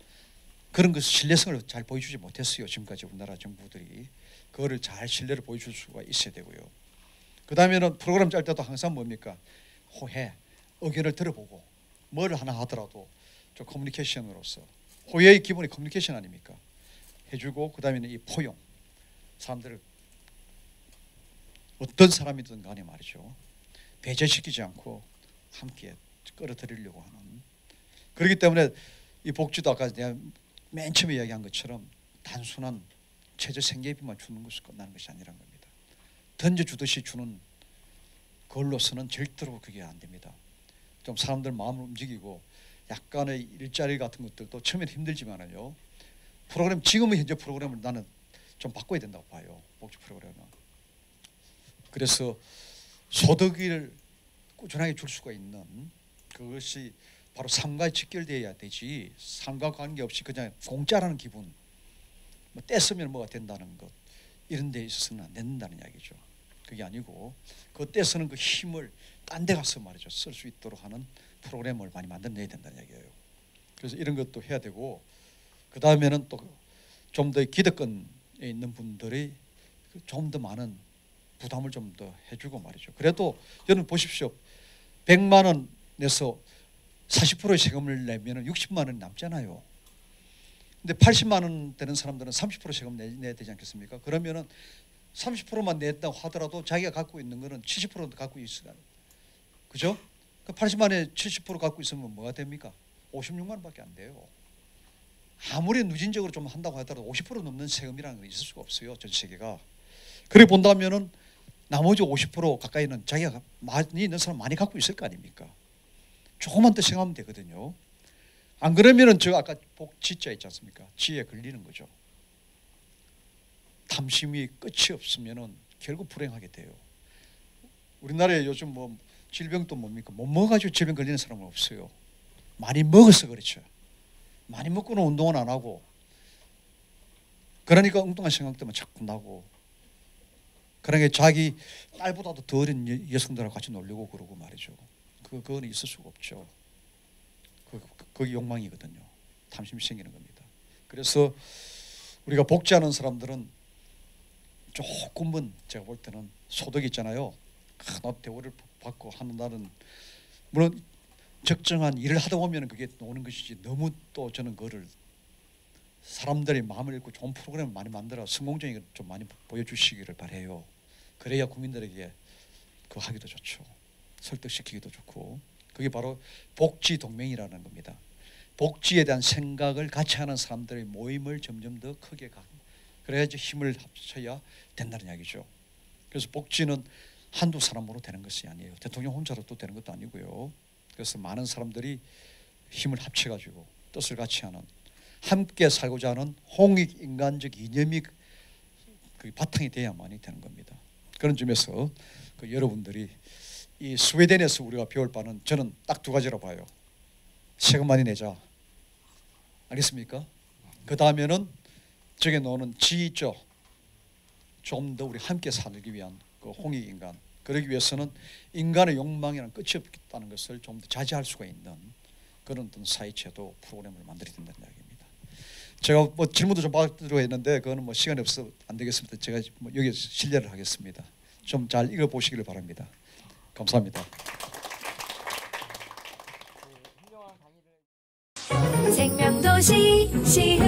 그런 그 신뢰성을 잘 보여주지 못했어요. 지금까지 우리나라 정부들이 그거를 잘 신뢰를 보여줄 수가 있어야 되고요. 그 다음에는 프로그램 짤 때도 항상 뭡니까? 호혜, 의견을 들어보고 뭘 하나 하더라도 좀 커뮤니케이션으로서 호혜의 기본이 커뮤니케이션 아닙니까? 해주고 그 다음에는 이 포용, 사람들을 어떤 사람이든 간에 말이죠, 배제시키지 않고 함께 끌어들이려고 하는. 그렇기 때문에 이 복지도 아까 내가 맨 처음에 이야기한 것처럼 단순한 최저 생계비만 주는 것으로 끝나는 것이 아니란 겁니다. 던져주듯이 주는 그걸로서는 절대로 그게 안 됩니다. 좀 사람들 마음을 움직이고 약간의 일자리 같은 것들도 처음에는 힘들지만은요, 프로그램, 지금의 현재 프로그램을 나는 좀 바꿔야 된다고 봐요. 복지 프로그램은. 그래서 소득을 꾸준하게 줄 수가 있는 그것이 바로 삶과 직결되어야 되지, 삶과 관계없이 그냥 공짜라는 기분, 떼쓰면 뭐가 된다는 것, 이런 데 있어서는 안 된다는 이야기죠. 그게 아니고 그 떼쓰는 그 힘을 딴 데 가서 말이죠, 쓸 수 있도록 하는 프로그램을 많이 만들어내야 된다는 이야기예요. 그래서 이런 것도 해야 되고, 그 다음에는 또 좀 더 기득권에 있는 분들이 좀 더 많은 부담을 좀 더 해주고 말이죠. 그래도 여러분 보십시오. 100만 원 내서 40%의 세금을 내면 60만 원 남잖아요. 근데 80만 원 되는 사람들은 30% 세금 내야 되지 않겠습니까? 그러면은 30%만 냈다고 하더라도 자기가 갖고 있는 거는 70%도 갖고 있어요. 그죠? 그 80만에 70% 갖고 있으면 뭐가 됩니까? 56만 원밖에 안 돼요. 아무리 누진적으로 좀 한다고 하더라도 50% 넘는 세금이라는 게 있을 수가 없어요. 전 세계가. 그래 본다면은 나머지 50% 가까이는 자기가 많이 있는 사람 많이 갖고 있을 거 아닙니까? 조금만 더 생각하면 되거든요. 안 그러면은 저 아까 복지자 있지 않습니까? 지에 걸리는 거죠. 탐심이 끝이 없으면은 결국 불행하게 돼요. 우리나라에 요즘 질병도 뭡니까? 못 먹어가지고 질병 걸리는 사람은 없어요. 많이 먹어서 그렇죠. 많이 먹고는 운동은 안 하고, 그러니까 엉뚱한 생각 때문에 자꾸 나고, 그러니까 자기 딸보다도 더 어린 여성들하고 같이 놀려고 그러고 말이죠. 그건 있을 수가 없죠. 그게 욕망이거든요. 탐심이 생기는 겁니다. 그래서 우리가 복지하는 사람들은 조금은 제가 볼 때는 소득이 있잖아요. 큰 대우를 받고 한다는, 물론 적정한 일을 하다 보면 그게 오는 것이지, 너무 또 저는 그거를 사람들의 마음을 읽고 좋은 프로그램을 많이 만들어 성공적인 걸 좀 많이 보여주시기를 바래요. 그래야 국민들에게 그거 하기도 좋죠. 설득시키기도 좋고. 그게 바로 복지 동맹이라는 겁니다. 복지에 대한 생각을 같이 하는 사람들의 모임을 점점 더 크게 가. 그래야지 힘을 합쳐야 된다는 이야기죠. 그래서 복지는 한두 사람으로 되는 것이 아니에요. 대통령 혼자로 또 되는 것도 아니고요. 그래서 많은 사람들이 힘을 합쳐가지고 뜻을 같이 하는, 함께 살고자 하는 홍익인간적 이념이 그 바탕이 돼야만이 되는 겁니다. 그런 점에서 여러분들이 이 스웨덴에서 우리가 배울 바는 저는 딱 두 가지로 봐요. 세금 많이 내자. 알겠습니까? 그 다음에는 저게 노는 지죠. 좀 더 우리 함께 살기 위한 그 홍익인간. 그러기 위해서는 인간의 욕망이란 끝이 없다는 것을 좀 더 자제할 수가 있는 그런 어떤 사회제도 프로그램을 만들어야 된다는 이야기입니다. 제가 뭐 질문도 좀 받으려고 했는데 그거는 뭐 시간이 없어 안 되겠습니다. 제가 뭐 여기 실례를 하겠습니다. 좀 잘 읽어보시기를 바랍니다. 감사합니다. 생명도시 시흥